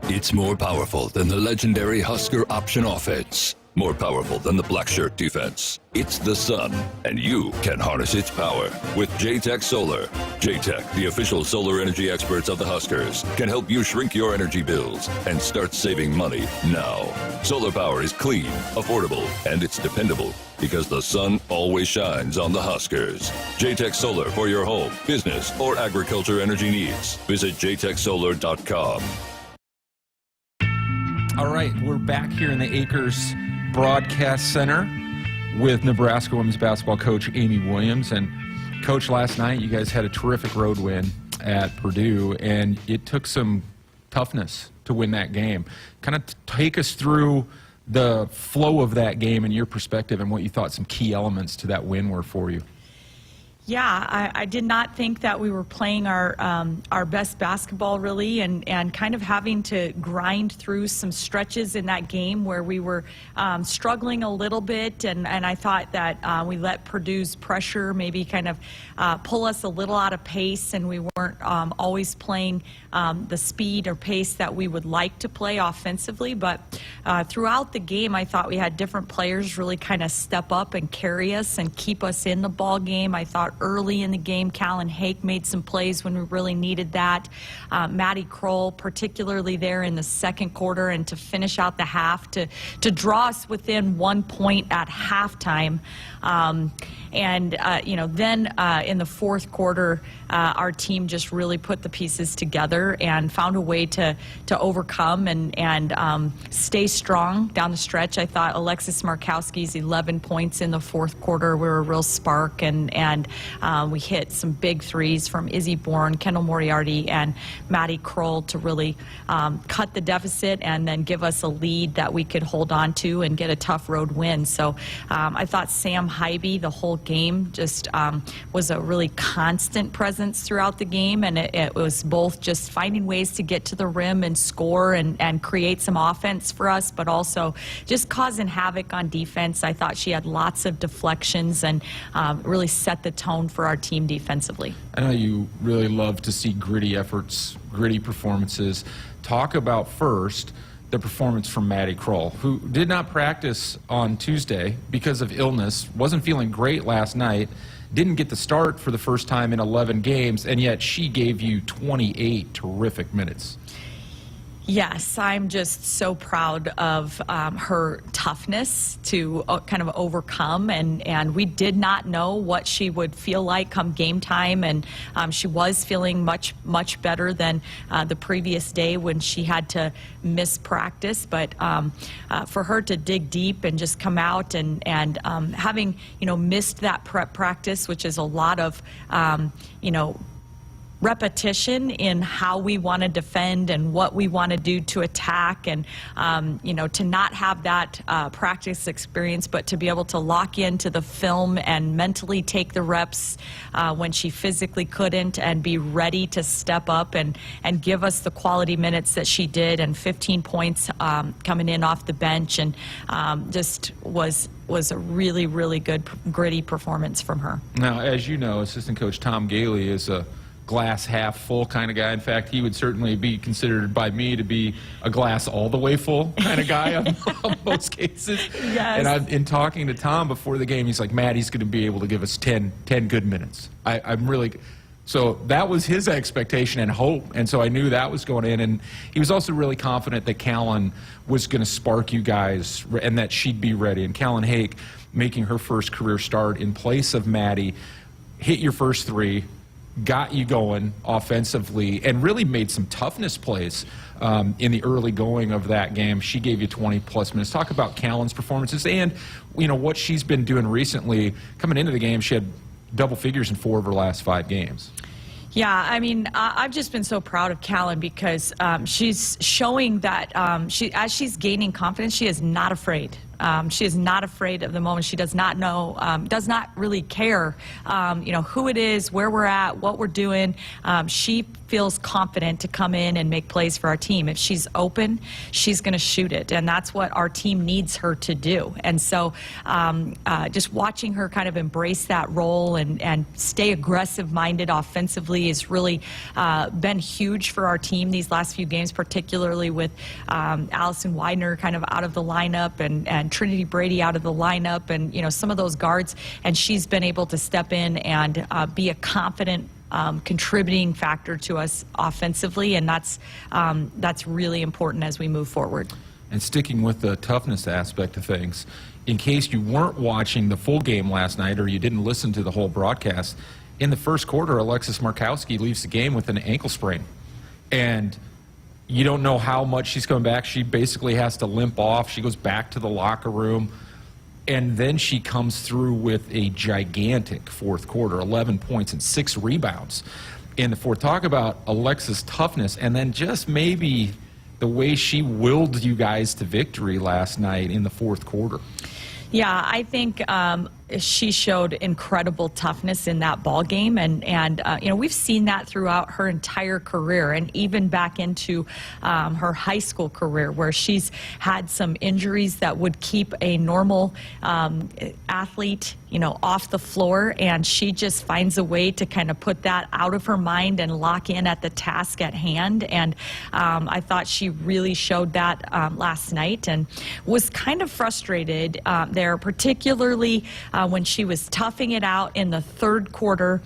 It's more powerful than the legendary Husker option offense. More powerful than the black shirt defense. It's the sun, and you can harness its power with J-Tech Solar. J-Tech, the official solar energy experts of the Huskers, can help you shrink your energy bills and start saving money now. Solar power is clean, affordable, and it's dependable because the sun always shines on the Huskers. J-Tech Solar for your home, business, or agriculture energy needs. Visit jtechsolar.com. All right, we're back here in the Acres Broadcast Center with Nebraska women's basketball coach Amy Williams. And Coach, last night you guys had a terrific road win at Purdue, and it took some toughness to win that game. Kind of take us through the flow of that game and your perspective and what you thought some key elements to that win were for you. Yeah, I did not think that we were playing our best basketball, really, and kind of having to grind through some stretches in that game where we were struggling a little bit, and I thought that we let Purdue's pressure maybe kind of pull us a little out of pace, and we weren't always playing the speed or pace that we would like to play offensively. But throughout the game, I thought we had different players really kind of step up and carry us and keep us in the ball game. I thought out early in the game. Callan Hake made some plays when we really needed that. Maddie Kroll, particularly there in the second quarter, and to finish out the half, to draw us within 1 point at halftime. Then in the fourth quarter, our team just really put the pieces together and found a way to overcome and stay strong down the stretch. I thought Alexis Markowski's 11 points in the fourth quarter were a real spark, and we hit some big threes from Izzy Bourne, Kendall Moriarty, and Maddie Kroll to really cut the deficit and then give us a lead that we could hold on to and get a tough road win. So I thought Sam Hybe the whole game just was a really constant presence throughout the game, and it was both just finding ways to get to the rim and score and create some offense for us, but also just causing havoc on defense. I thought she had lots of deflections and really set the tone for our team defensively. I know you really love to see gritty efforts, gritty performances. Talk about first the performance from Maddie Kroll, who did not practice on Tuesday because of illness, wasn't feeling great last night, didn't get the start for the first time in 11 games, and yet she gave you 28 terrific minutes. Yes, I'm just so proud of her toughness to kind of overcome, and we did not know what she would feel like come game time, and she was feeling much better than the previous day when she had to miss practice. But for her to dig deep and just come out and having missed that prep practice, which is a lot of repetition in how we want to defend and what we want to do to attack, and to not have that practice experience, but to be able to lock into the film and mentally take the reps when she physically couldn't, and be ready to step up and give us the quality minutes that she did, and 15 points coming in off the bench, and just was a really, really good gritty performance from her. Now, as you know, assistant coach Tom Gailey is a glass half full kind of guy. In fact, he would certainly be considered by me to be a glass all the way full kind of guy on most cases. Yes. And in talking to Tom before the game, he's like, Maddie's going to be able to give us 10 good minutes. I'm really... So that was his expectation and hope, and so I knew that was going in. And he was also really confident that Callan was going to spark you guys and that she'd be ready. And Callan Hake, making her first career start in place of Maddie, hit your first three, got you going offensively, and really made some toughness plays in the early going of that game. She gave you 20-plus minutes. Talk about Callan's performances and what she's been doing recently. Coming into the game, she had double figures in 4 of her last 5 games. Yeah, I mean, I've just been so proud of Callan because she's showing that as she's gaining confidence, she is not afraid. She is not afraid of the moment. She does not know, does not really care, who it is, where we're at, what we're doing. She feels confident to come in and make plays for our team. If she's open, she's going to shoot it, and that's what our team needs her to do. And so just watching her kind of embrace that role and stay aggressive-minded offensively has really been huge for our team these last few games, particularly with Allison Widener kind of out of the lineup and Trinity Brady out of the lineup, and some of those guards, and she's been able to step in and be a confident contributing factor to us offensively, and that's really important as we move forward. And sticking with the toughness aspect of things, in case you weren't watching the full game last night or you didn't listen to the whole broadcast, in the first quarter, Alexis Markowski leaves the game with an ankle sprain, and you don't know how much she's coming back. She basically has to limp off. She goes back to the locker room, and then she comes through with a gigantic fourth quarter, 11 points and 6 rebounds in the fourth. Talk about Alexis' toughness, and then just maybe the way she willed you guys to victory last night in the fourth quarter. Yeah, I think she showed incredible toughness in that ball game, and we've seen that throughout her entire career, and even back into her high school career, where she's had some injuries that would keep a normal athlete off the floor, and she just finds a way to kind of put that out of her mind and lock in at the task at hand. And I thought she really showed that last night, and was kind of frustrated there, particularly when she was toughing it out in the third quarter,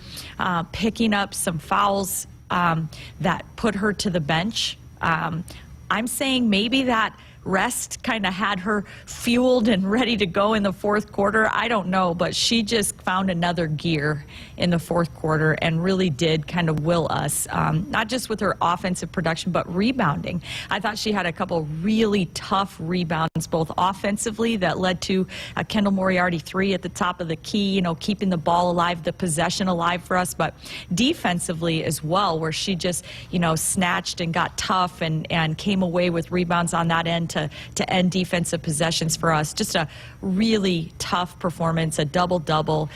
picking up some fouls that put her to the bench. I'm saying maybe that rest kind of had her fueled and ready to go in the fourth quarter. I don't know, but she just found another gear in the fourth quarter and really did kind of will us, not just with her offensive production, but rebounding. I thought she had a couple really tough rebounds, both offensively that led to a Kendall Moriarty 3 at the top of the key, you know, keeping the ball alive, the possession alive for us, but defensively as well, where she just, you know, snatched and got tough and came away with rebounds on that end to end defensive possessions for us. Just a really tough performance, a double-double,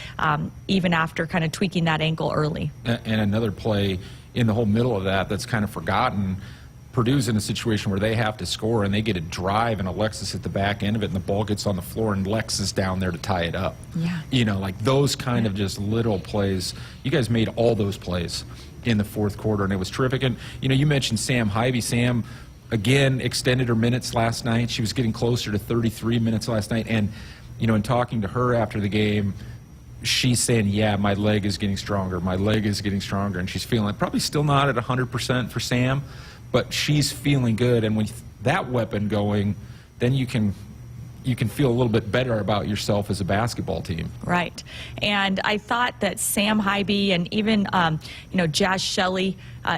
even after kind of tweaking that ankle early. And another play in the whole middle of that that's kind of forgotten. Purdue's in a situation where they have to score, and they get a drive, and Alexis at the back end of it, and the ball gets on the floor, and Lex is down there to tie it up. Yeah. You know, like those kind of just little plays. You guys made all those plays in the fourth quarter, and it was terrific. And, you know, you mentioned Sam Hybe. Sam, again, extended her minutes last night. She was getting closer to 33 minutes last night. And, you know, in talking to her after the game, she's saying, yeah, my leg is getting stronger. My leg is getting stronger. And she's feeling probably still not at 100% for Sam, but she's feeling good. And when that weapon going, then you can feel a little bit better about yourself as a basketball team. Right. And I thought that Sam Hybe and even, you know, Jazz Shelley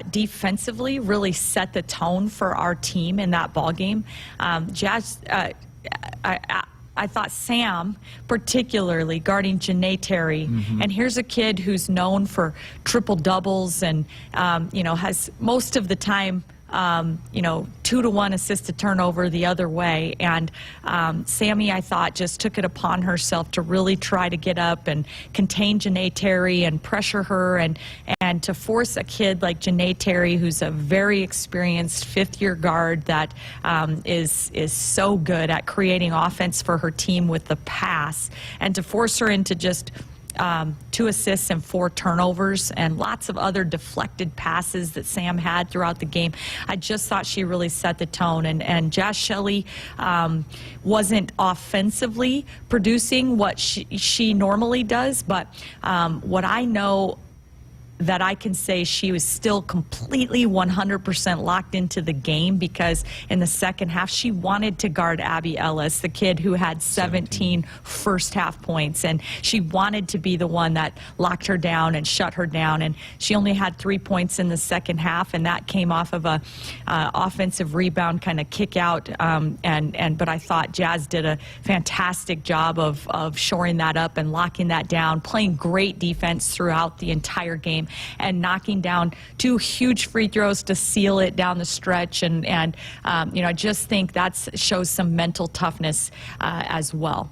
defensively really set the tone for our team in that ball game. Jazz, I thought Sam, particularly guarding Janae Terry, and here's a kid who's known for triple doubles and, you know, has most of the time, you know, 2-to-1 assist to turnover the other way. And Sammy, I thought, just took it upon herself to really try to get up and contain Janae Terry and pressure her and to force a kid like Janae Terry, who's a very experienced fifth-year guard that is so good at creating offense for her team with the pass, and to force her into just 2 assists and 4 turnovers and lots of other deflected passes that Sam had throughout the game. I just thought she really set the tone. And Jazz Shelley wasn't offensively producing what she normally does, but what I know that I can say, she was still completely 100% locked into the game, because in the second half she wanted to guard Abby Ellis, the kid who had 17 first half points, and she wanted to be the one that locked her down and shut her down. And she only had 3 points in the second half, and that came off of a offensive rebound kind of kick out. But I thought Jazz did a fantastic job of shoring that up and locking that down, playing great defense throughout the entire game, and knocking down 2 huge free throws to seal it down the stretch. And you know, I just think that shows some mental toughness as well.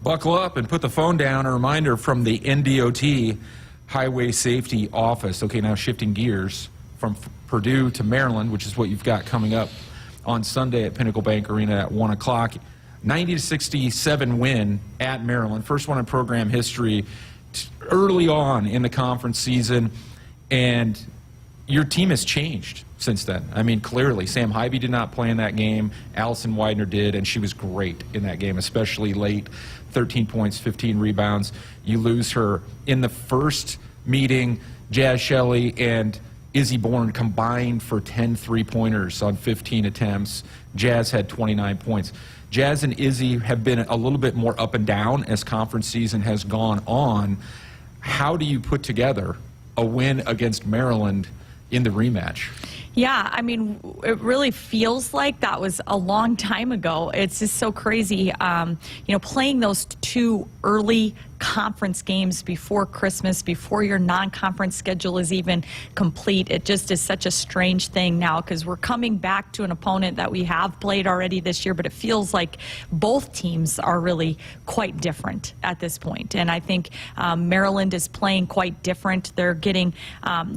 Buckle up and put the phone down. A reminder from the NDOT Highway Safety Office. Okay, now shifting gears from Purdue to Maryland, which is what you've got coming up on Sunday at Pinnacle Bank Arena at 1 o'clock. 90-67 win at Maryland. First one in program history early on in the conference season, and your team has changed since then. I mean, clearly, Sam Hybe did not play in that game. Allison Widener did, and she was great in that game, especially late. 13 points, 15 rebounds. You lose her in the first meeting. Jazz Shelley and Izzy Bourne combined for 10 three-pointers on 15 attempts. Jazz had 29 points. Jazz and Izzy have been a little bit more up and down as conference season has gone on. How do you put together a win against Maryland in the rematch? Yeah, I mean, it really feels like that was a long time ago. It's just so crazy, you know, playing those 2 early conference games before Christmas, before your non-conference schedule is even complete. It just is such a strange thing now, because we're coming back to an opponent that we have played already this year, but it feels like both teams are really quite different at this point. And I think Maryland is playing quite different. They're getting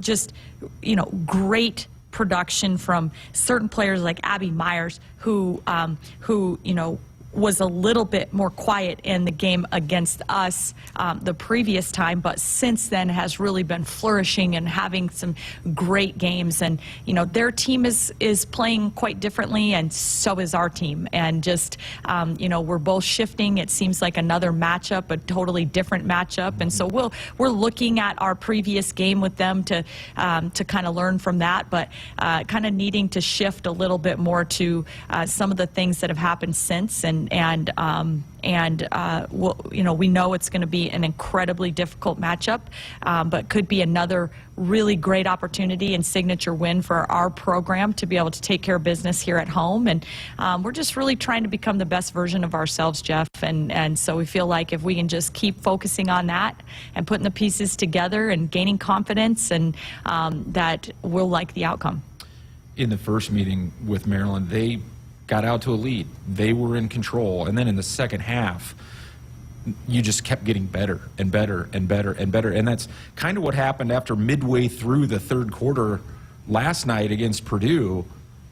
just, you know, great production from certain players like Abby Myers, who you know, was a little bit more quiet in the game against us the previous time, but since then has really been flourishing and having some great games. And their team is playing quite differently, and so is our team. And just we're both shifting. It seems like another matchup, a totally different matchup. And so we're looking at our previous game with them to kind of learn from that, but kind of needing to shift a little bit more to some of the things that have happened since. We know it's going to be an incredibly difficult matchup, but could be another really great opportunity and signature win for our program to be able to take care of business here at home. And we're just really trying to become the best version of ourselves, Jeff. And so we feel like if we can just keep focusing on that and putting the pieces together and gaining confidence, and that we'll like the outcome. In the first meeting with Maryland, they got out to a lead. They were in control. And then in the second half, you just kept getting better and better and better and better. And that's kind of what happened after midway through the third quarter last night against Purdue.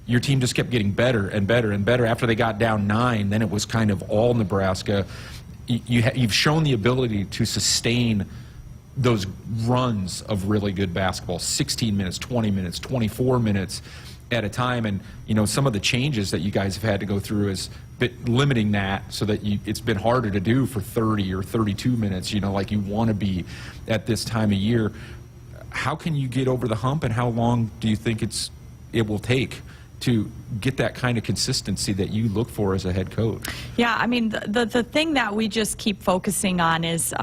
Your team just kept getting better and better and better. After they got down 9, then it was kind of all Nebraska. You've shown the ability to sustain those runs of really good basketball, 16 minutes, 20 minutes, 24 minutes at a time. And some of the changes that you guys have had to go through is limiting that, so that it's been harder to do for 30 or 32 minutes, like you want to be at this time of year. How can you get over the hump, and how long do you think it will take to get that kind of consistency that you look for as a head coach? Yeah, I mean, the thing that we just keep focusing on is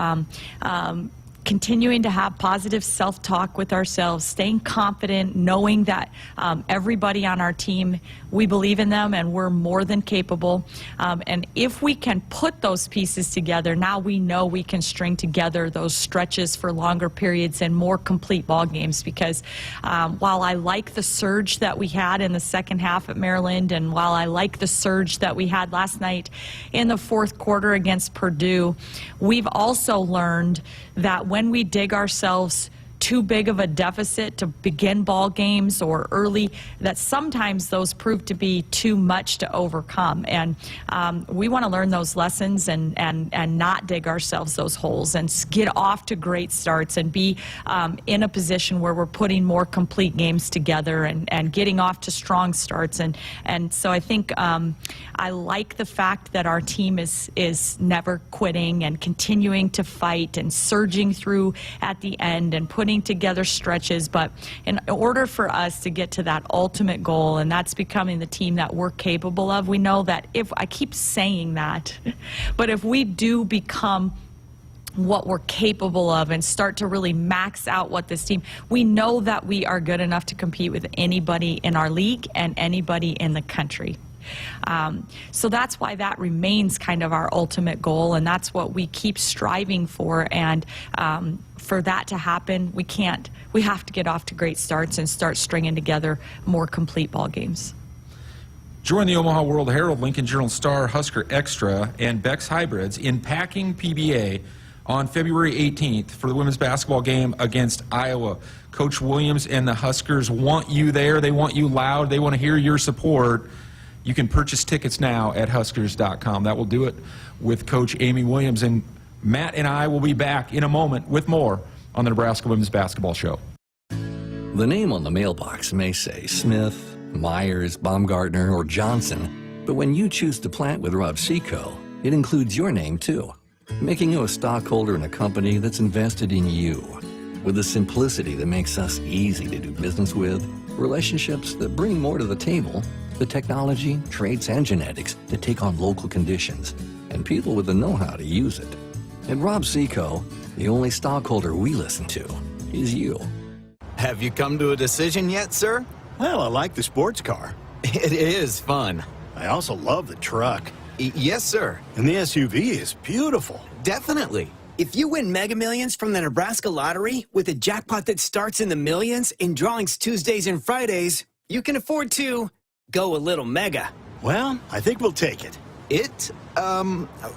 continuing to have positive self-talk with ourselves, staying confident, knowing that everybody on our team, we believe in them and we're more than capable. And if we can put those pieces together, now we know we can string together those stretches for longer periods and more complete ball games. Because while I like the surge that we had in the second half at Maryland, and while I like the surge that we had last night in the fourth quarter against Purdue, we've also learned that when we dig ourselves too big of a deficit to begin ball games or early, that sometimes those prove to be too much to overcome. And we want to learn those lessons and not dig ourselves those holes, and get off to great starts and be in a position where we're putting more complete games together and getting off to strong starts. And so I think I like the fact that our team is never quitting and continuing to fight and surging through at the end and putting together stretches. But in order for us to get to that ultimate goal, and that's becoming the team that we're capable of, we know that if I keep saying that, but if we do become what we're capable of and start to really max out what this team, we know that we are good enough to compete with anybody in our league and anybody in the country. So that's why that remains kind of our ultimate goal, and that's what we keep striving for. And for that to happen, we have to get off to great starts and start stringing together more complete ball games. Join the Omaha World Herald, Lincoln Journal-Star, Husker Extra, and Beck's Hybrids in packing PBA on February 18th for the women's basketball game against Iowa. Coach Williams and the Huskers want you there. They want you loud. They want to hear your support. You can purchase tickets now at Huskers.com. That will do it with Coach Amy Williams. And Matt and I will be back in a moment with more on the Nebraska Women's Basketball Show. The name on the mailbox may say Smith, Myers, Baumgartner, or Johnson, but when you choose to plant with Rob Seco, it includes your name too, making you a stockholder in a company that's invested in you. With the simplicity that makes us easy to do business with, relationships that bring more to the table, the technology, traits, and genetics that take on local conditions, and people with the know-how to use it. At Rob Seco, the only stockholder we listen to is you. Have you come to a decision yet, sir? Well, I like the sports car. It is fun. I also love the truck. Yes, sir. And the SUV is beautiful. Definitely. If you win Mega Millions from the Nebraska Lottery with a jackpot that starts in the millions in drawings Tuesdays and Fridays, you can afford to go a little mega. Well, I think we'll take it.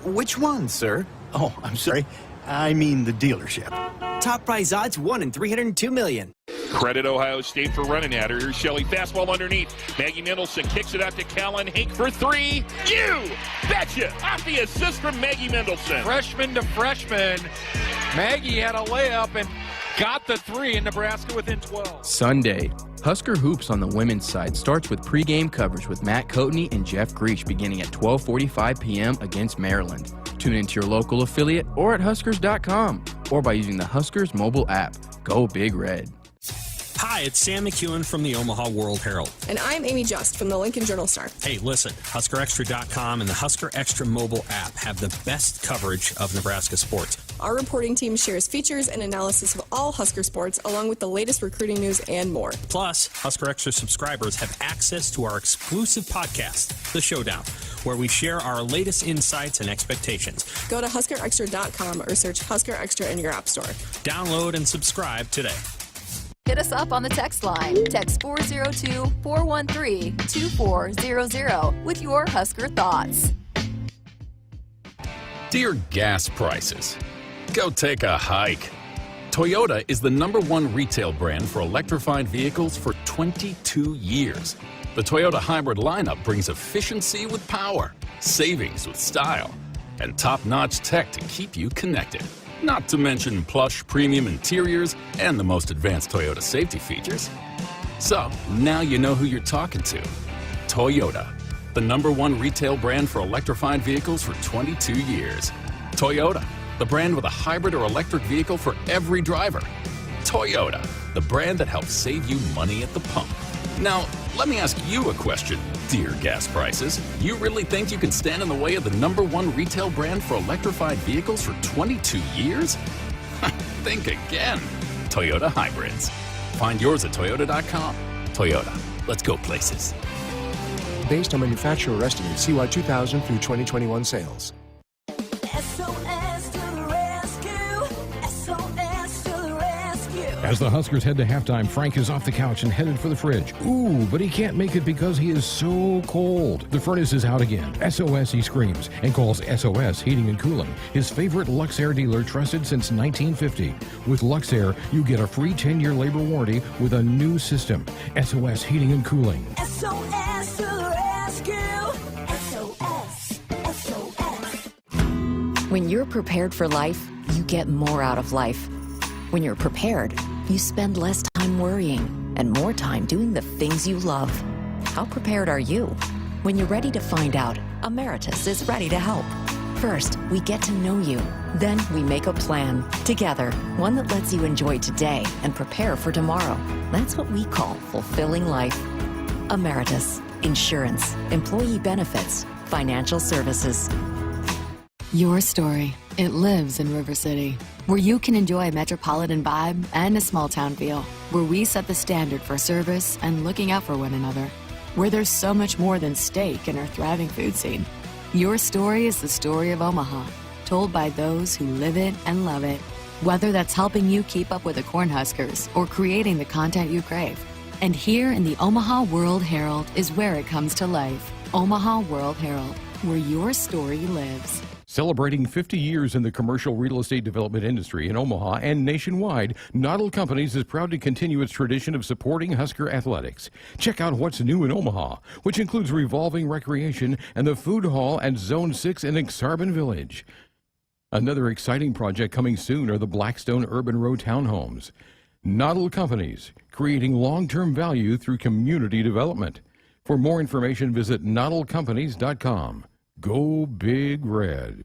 Which one, sir? Oh, I'm sorry. I mean the dealership. Top prize odds 1 in 302 million. Credit Ohio State for running at her. Here's Shelley, fastball underneath. Maggie Mendelson kicks it out to Callan Hank for three. You betcha! Off the assist from Maggie Mendelson. Freshman to freshman. Maggie had a layup and got the three, in Nebraska within 12. Sunday, Husker Hoops on the women's side starts with pregame coverage with Matt Coatney and Jeff Griesch beginning at 12:45 p.m. against Maryland. Tune into your local affiliate or at Huskers.com or by using the Huskers mobile app. Go Big Red. Hi, it's Sam McEwen from the Omaha World Herald. And I'm Amy Just from the Lincoln Journal-Star. Hey, listen, HuskerExtra.com and the Husker Extra mobile app have the best coverage of Nebraska sports. Our reporting team shares features and analysis of all Husker sports, along with the latest recruiting news and more. Plus, Husker Extra subscribers have access to our exclusive podcast, The Showdown, where we share our latest insights and expectations. Go to HuskerExtra.com or search Husker Extra in your app store. Download and subscribe today. Hit us up on the text line. Text 402-413-2400 with your Husker thoughts. Dear gas prices, go take a hike. Toyota is the #1 retail brand for electrified vehicles for 22 years. The Toyota hybrid lineup brings efficiency with power, savings with style, and top-notch tech to keep you connected. Not to mention plush premium interiors and the most advanced Toyota safety features. So, now you know who you're talking to. Toyota, the #1 retail brand for electrified vehicles for 22 years. Toyota, the brand with a hybrid or electric vehicle for every driver. Toyota, the brand that helps save you money at the pump. Now, let me ask you a question, dear gas prices. You really think you can stand in the way of the #1 retail brand for electrified vehicles for 22 years? Think again. Toyota Hybrids. Find yours at Toyota.com. Toyota, let's go places. Based on manufacturer estimates, CY 2000 through 2021 sales. As the Huskers head to halftime, Frank is off the couch and headed for the fridge. Ooh, but he can't make it because he is so cold. The furnace is out again. SOS, he screams, and calls SOS Heating and Cooling, his favorite Luxair dealer trusted since 1950. With Luxair, you get a free 10-year labor warranty with a new system. SOS Heating and Cooling. SOS to the rescue. SOS. SOS. When you're prepared for life, you get more out of life. When you're prepared, you spend less time worrying and more time doing the things you love. How prepared are you? When you're ready to find out, Emeritus is ready to help. First, we get to know you. Then we make a plan together, one that lets you enjoy today and prepare for tomorrow. That's what we call fulfilling life. Emeritus, insurance, employee benefits, financial services. Your story. It lives in River City, where you can enjoy a metropolitan vibe and a small town feel, where we set the standard for service and looking out for one another, where there's so much more than steak in our thriving food scene. Your story is the story of Omaha, told by those who live it and love it, whether that's helping you keep up with the Cornhuskers or creating the content you crave. And here in the Omaha World Herald is where it comes to life. Omaha World Herald, where your story lives. Celebrating 50 years in the commercial real estate development industry in Omaha and nationwide, Noddle Companies is proud to continue its tradition of supporting Husker athletics. Check out what's new in Omaha, which includes revolving recreation and the food hall at Zone 6 in Exarban Village. Another exciting project coming soon are the Blackstone Urban Row townhomes. Noddle Companies, creating long-term value through community development. For more information, visit noddlecompanies.com. Go Big Red.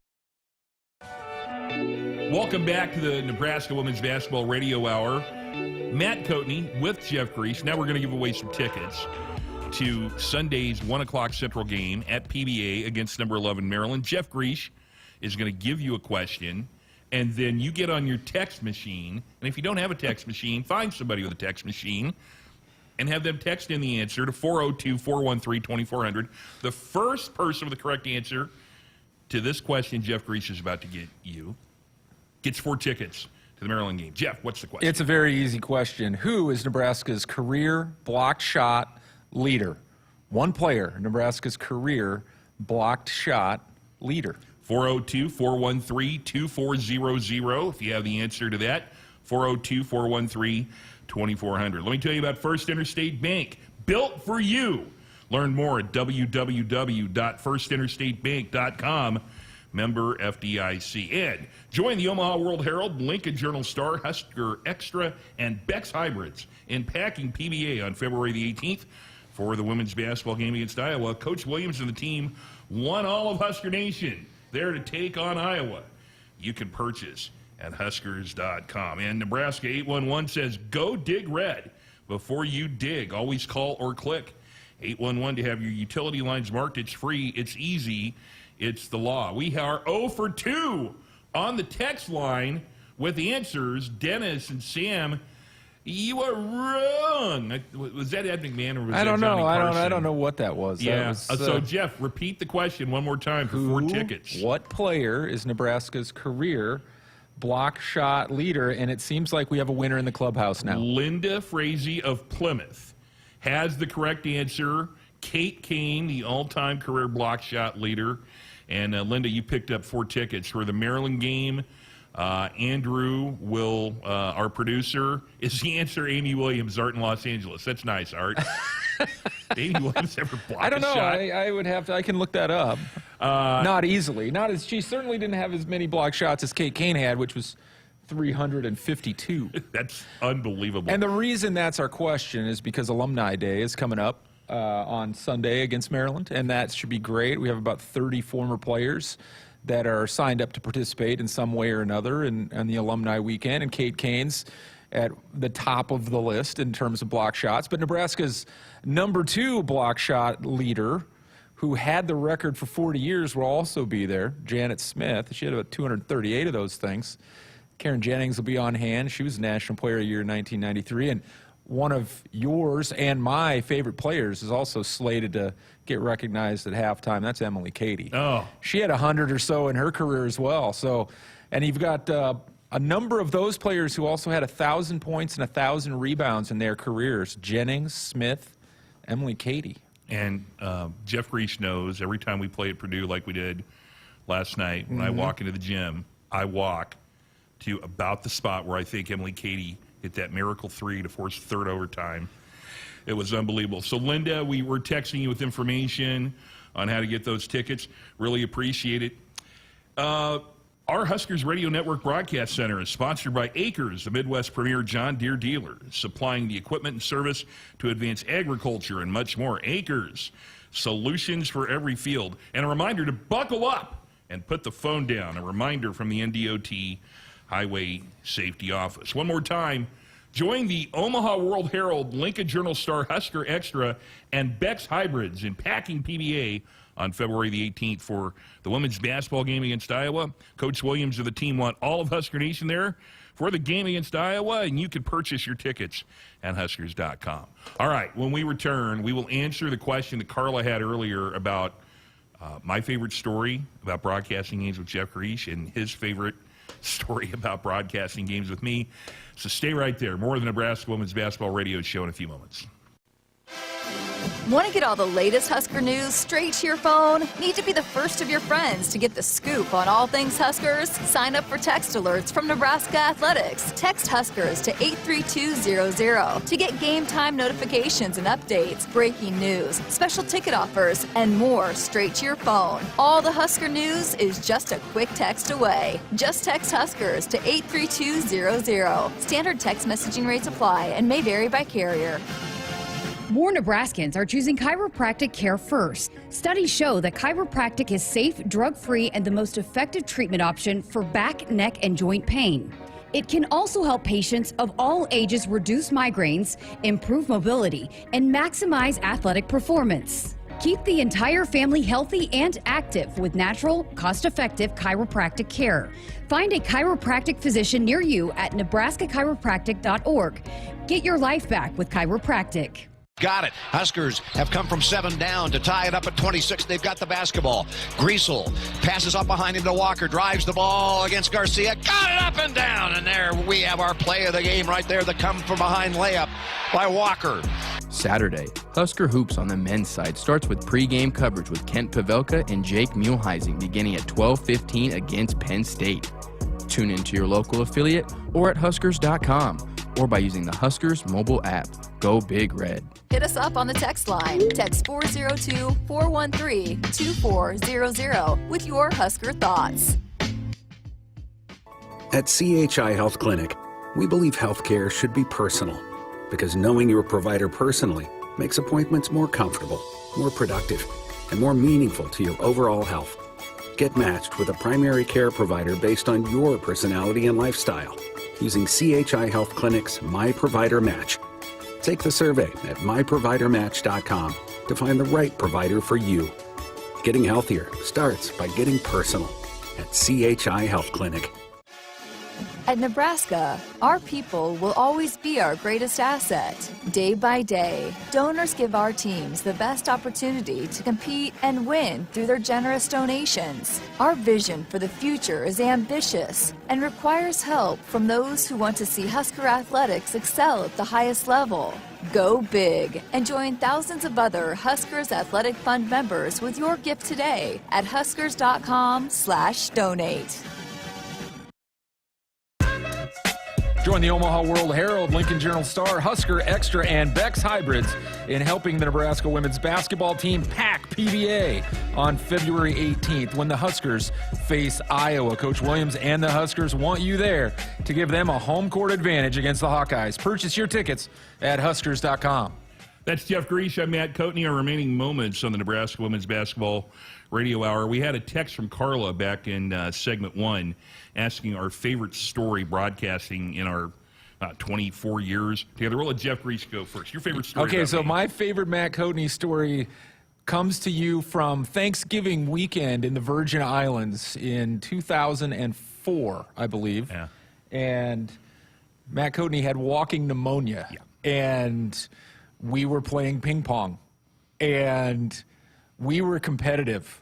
Welcome back to the Nebraska Women's Basketball Radio Hour. Matt Coatney with Jeff Griesch. Now we're going to give away some tickets to Sunday's 1 o'clock Central game at PBA against number 11 Maryland. Jeff Griesch is going to give you a question, and then you get on your text machine. And if you don't have a text machine, find somebody with a text machine and have them text in the answer to 402-413-2400. The first person with the correct answer to this question Jeff Griesch is about to get you gets 4 tickets to the Maryland game. Jeff, what's the question? It's a very easy question. Who is Nebraska's career blocked shot leader? One player, Nebraska's career blocked shot leader. 402-413-2400. If you have the answer to that, 402-413-2400. 2400. Let me tell you about First Interstate Bank, built for you. Learn more at www.firstinterstatebank.com. Member FDIC. And join the Omaha World Herald, Lincoln Journal-Star, Husker Extra, and Beck's Hybrids in packing PBA on February the 18th for the women's basketball game against Iowa. Coach Williams and the team won all of Husker Nation there to take on Iowa. You can purchase at Huskers.com. And Nebraska 811 says, go dig red before you dig. Always call or click 811 to have your utility lines marked. It's free. It's easy. It's the law. We are 0 for 2 on the text line with the answers. Dennis and Sam, you are wrong. Was that Ed McMahon or was that Johnny Carson? I don't know what that was. Yeah. That was, so, Jeff, repeat the question one more time for 4 tickets. What player is Nebraska's career block shot leader? And it seems like we have a winner in the clubhouse now. Linda Frazee of Plymouth has the correct answer. Kate Kane, the all-time career block shot leader. And Linda, you picked up 4 tickets for the Maryland game. Andrew will, our producer, is the answer Amy Williams, Art in Los Angeles. That's nice, Art. Amy Williams ever blocked I don't know. a shot? I would have to. I can look that up. Not easily. Not as she certainly didn't have as many block shots as Kate Kane had, which was 352. That's unbelievable. And the reason that's our question is because Alumni Day is coming up on Sunday against Maryland, and that should be great. We have about 30 former players that are signed up to participate in some way or another in the Alumni weekend, and Kate Kane's at the top of the list in terms of block shots. But Nebraska's number 2 block shot leader, who had the record for 40 years, will also be there, Janet Smith. She had about 238 of those things. Karen Jennings will be on hand. She was National Player of the Year in 1993, and one of yours and my favorite players is also slated to get recognized at halftime. That's Emily Cady. Oh. She had 100 or so in her career as well. So, and you've got a number of those players who also had 1,000 points and 1,000 rebounds in their careers. Jennings, Smith, Emily Cady. And Jeff Reese knows every time we play at Purdue like we did last night, when I walk into the gym, I walk to about the spot where I think Emily Cady hit that miracle 3 to force third overtime. It was unbelievable. So, Linda, we were texting you with information on how to get those tickets. Really appreciate it. Our Huskers Radio Network Broadcast Center is sponsored by Acres, the Midwest premier John Deere dealer, supplying the equipment and service to advance agriculture and much more. Acres, solutions for every field. And a reminder to buckle up and put the phone down. A reminder from the NDOT Highway Safety Office. One more time, join the Omaha World Herald, Lincoln Journal-Star, Husker Extra, and Beck's Hybrids in packing PBA on February the 18th for the women's basketball game against Iowa. Coach Williams of the team want all of Husker Nation there for the game against Iowa, and you can purchase your tickets at Huskers.com. All right, when we return, we will answer the question that Carla had earlier about my favorite story about broadcasting games with Jeff Reese and his favorite story about broadcasting games with me. So stay right there. More of the Nebraska Women's Basketball Radio Show in a few moments. Want to get all the latest Husker news straight to your phone? Need to be the first of your friends to get the scoop on all things Huskers? Sign up for text alerts from Nebraska Athletics. Text Huskers to 83200 to get game time notifications and updates, breaking news, special ticket offers, and more straight to your phone. All the Husker news is just a quick text away. Just text Huskers to 83200. Standard text messaging rates apply and may vary by carrier. More Nebraskans are choosing chiropractic care first. Studies show that chiropractic is safe, drug-free, and the most effective treatment option for back, neck, and joint pain. It can also help patients of all ages reduce migraines, improve mobility, and maximize athletic performance. Keep the entire family healthy and active with natural, cost-effective chiropractic care. Find a chiropractic physician near you at nebraska-chiropractic.org. Get your life back with chiropractic. Got it. Huskers have come from 7 down to tie it up at 26. They've got the basketball. Griesel passes up behind him to Walker, drives the ball against Garcia. Got it up and down. And there we have our play of the game right there. The come from behind layup by Walker. Saturday, Husker Hoops on the men's side starts with pregame coverage with Kent Pavelka and Jake Muehlheising beginning at 12:15 against Penn State. Tune into your local affiliate or at Huskers.com. or by using the Huskers mobile app. Go Big Red. Hit us up on the text line. Text 402-413-2400 with your Husker thoughts. At CHI Health Clinic, we believe healthcare should be personal because knowing your provider personally makes appointments more comfortable, more productive, and more meaningful to your overall health. Get matched with a primary care provider based on your personality and lifestyle using CHI Health Clinic's My Provider Match. Take the survey at myprovidermatch.com to find the right provider for you. Getting healthier starts by getting personal at CHI Health Clinic. At Nebraska, our people will always be our greatest asset. Day by day, donors give our teams the best opportunity to compete and win through their generous donations. Our vision for the future is ambitious and requires help from those who want to see Husker athletics excel at the highest level. Go big and join thousands of other Huskers Athletic Fund members with your gift today at huskers.com/donate. Join the Omaha World Herald, Lincoln Journal-Star, Husker Extra, and Beck's Hybrids in helping the Nebraska women's basketball team pack PBA on February 18th when the Huskers face Iowa. Coach Williams and the Huskers want you there to give them a home court advantage against the Hawkeyes. Purchase your tickets at huskers.com. That's Jeff Grease. I'm Matt Coatney. Our remaining moments on the Nebraska Women's Basketball Radio Hour. We had a text from Carla back in segment 1 asking our favorite story broadcasting in our 24 years together. We'll let Jeff Grease go first. Your favorite story? Okay, so my favorite Matt Coatney story comes to you from Thanksgiving weekend in the Virgin Islands in 2004, I believe. Yeah. And Matt Coatney had walking pneumonia. Yeah. And we were playing ping pong. And we were competitive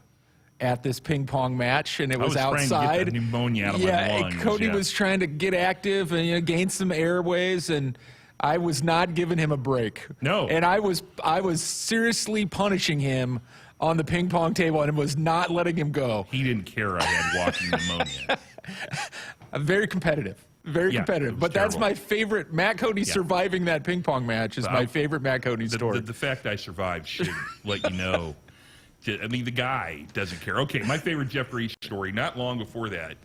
at this ping pong match, and it was outside. Trying to get the pneumonia out of my lungs. Cody was trying to get active and gain some airways, and I was not giving him a break. No. And I was seriously punishing him on the ping pong table and was not letting him go. He didn't care I had walking pneumonia. I'm very competitive. Very competitive. But terrible. That's my favorite. Matt Coatney surviving that ping pong match is my favorite Matt Coatney story. The fact I survived should let you know. I mean, the guy doesn't care. Okay, my favorite Jeff Grease story, not long before that,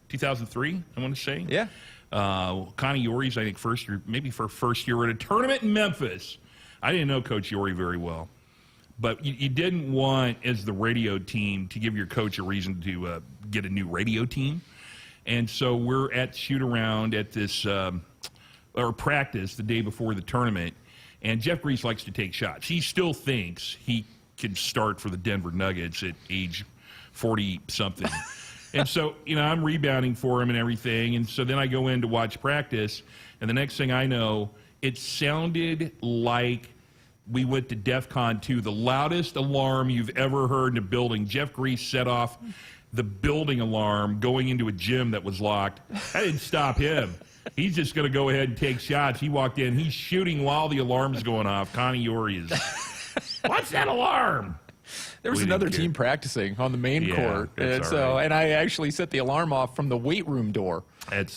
2003, I want to say. Yeah. Connie Yorie's, I think, first year, maybe for first year at a tournament in Memphis. I didn't know Coach Yorie very well. But you didn't want, as the radio team, to give your coach a reason to get a new radio team. And so we're at shoot-around at this, or practice the day before the tournament, and Jeff Grease likes to take shots. He still thinks he can start for the Denver Nuggets at age 40-something. And so, I'm rebounding for him and everything, and so then I go in to watch practice, and the next thing I know, it sounded like we went to DEFCON 2, the loudest alarm you've ever heard in a building. Jeff Grease set off the building alarm going into a gym that was locked. I didn't stop him. He's just going to go ahead and take shots. He walked in. He's shooting while the alarm's going off. Connie Yorie is, what's that alarm? There was another team practicing on the main court. And I actually set the alarm off from the weight room door,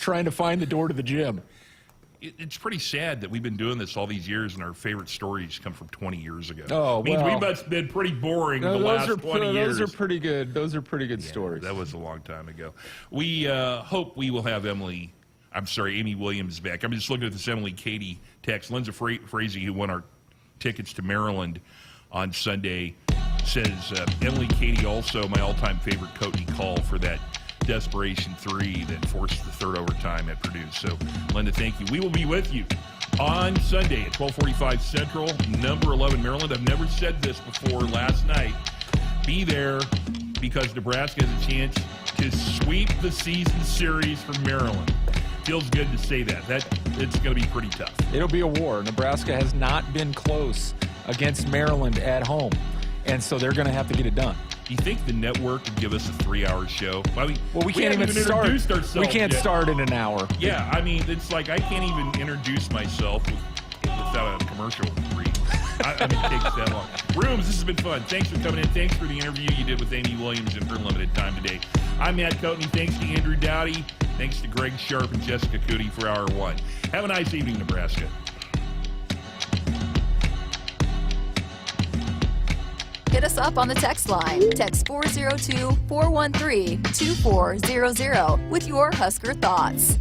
trying to find the door to the gym. It's pretty sad that we've been doing this all these years and our favorite stories come from 20 years ago. Oh, I mean, we must have been pretty boring the last 20 years. Those are pretty good. Those are pretty good stories. That was a long time ago. We hope we will have Amy Williams back. I'm just looking at this Emily Katie text. Linda Frazee, who won our tickets to Maryland on Sunday, says, Emily Katie also my all-time favorite Coatney call for that desperation three that forced the third overtime at Purdue. So, Linda, thank you. We will be with you on Sunday at 12:45 Central, number 11 Maryland. I've never said this before last night. Be there because Nebraska has a chance to sweep the season series from Maryland. Feels good to say that. It's going to be pretty tough. It'll be a war. Nebraska has not been close against Maryland at home, and so they're going to have to get it done. Do you think the network would give us a 3-hour show? I mean, we can't even start. We can't start in an hour. Yeah, I mean, it's like I can't even introduce myself without a commercial read. I mean, it takes that long. Rooms, this has been fun. Thanks for coming in. Thanks for the interview you did with Amy Williams in her limited time today. I'm Matt Coatney. Thanks to Andrew Dowdy Thanks to Greg Sharpe and Jessica Coody for Hour 1. Have a nice evening, Nebraska. Hit us up on the text line. Text 402-413-2400 with your Husker thoughts.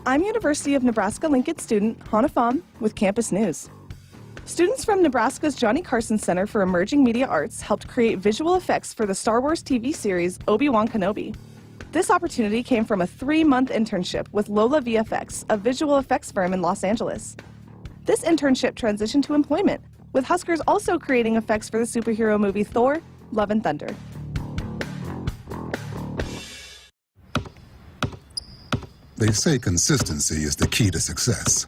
I'm University of Nebraska-Lincoln student Hannah Pham with Campus News. Students from Nebraska's Johnny Carson Center for Emerging Media Arts helped create visual effects for the Star Wars TV series Obi-Wan Kenobi. This opportunity came from a 3-month internship with Lola VFX, a visual effects firm in Los Angeles. This internship transitioned to employment, with Huskers also creating effects for the superhero movie Thor: Love and Thunder. They say consistency is the key to success.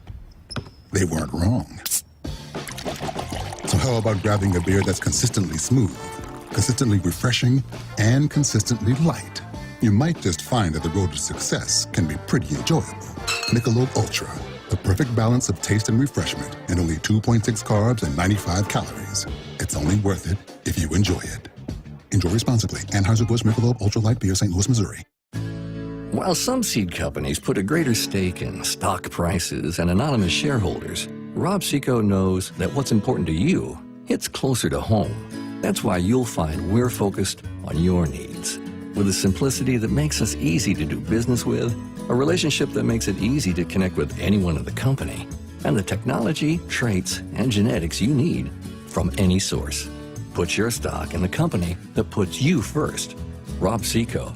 They weren't wrong. So how about grabbing a beer that's consistently smooth, consistently refreshing, and consistently light? You might just find that the road to success can be pretty enjoyable. Michelob Ultra, the perfect balance of taste and refreshment, and only 2.6 carbs and 95 calories. It's only worth it if you enjoy it. Enjoy responsibly. Anheuser-Busch Michelob Ultra Light Beer, St. Louis, Missouri. While some seed companies put a greater stake in stock prices and anonymous shareholders, Rob Seco knows that what's important to you hits closer to home. That's why you'll find we're focused on your needs. With a simplicity that makes us easy to do business with, a relationship that makes it easy to connect with anyone in the company, and the technology, traits, and genetics you need from any source. Put your stock in the company that puts you first. Rob Seco.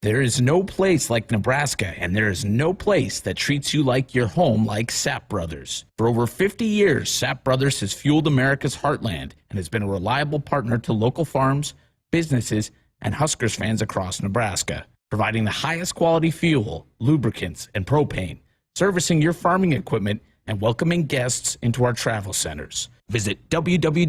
There is no place like Nebraska, and there is no place that treats you like your home like Sapp Brothers. For over 50 years, Sapp Brothers has fueled America's heartland and has been a reliable partner to local farms, businesses, and Huskers fans across Nebraska, providing the highest quality fuel, lubricants, and propane, servicing your farming equipment, and welcoming guests into our travel centers. Visit www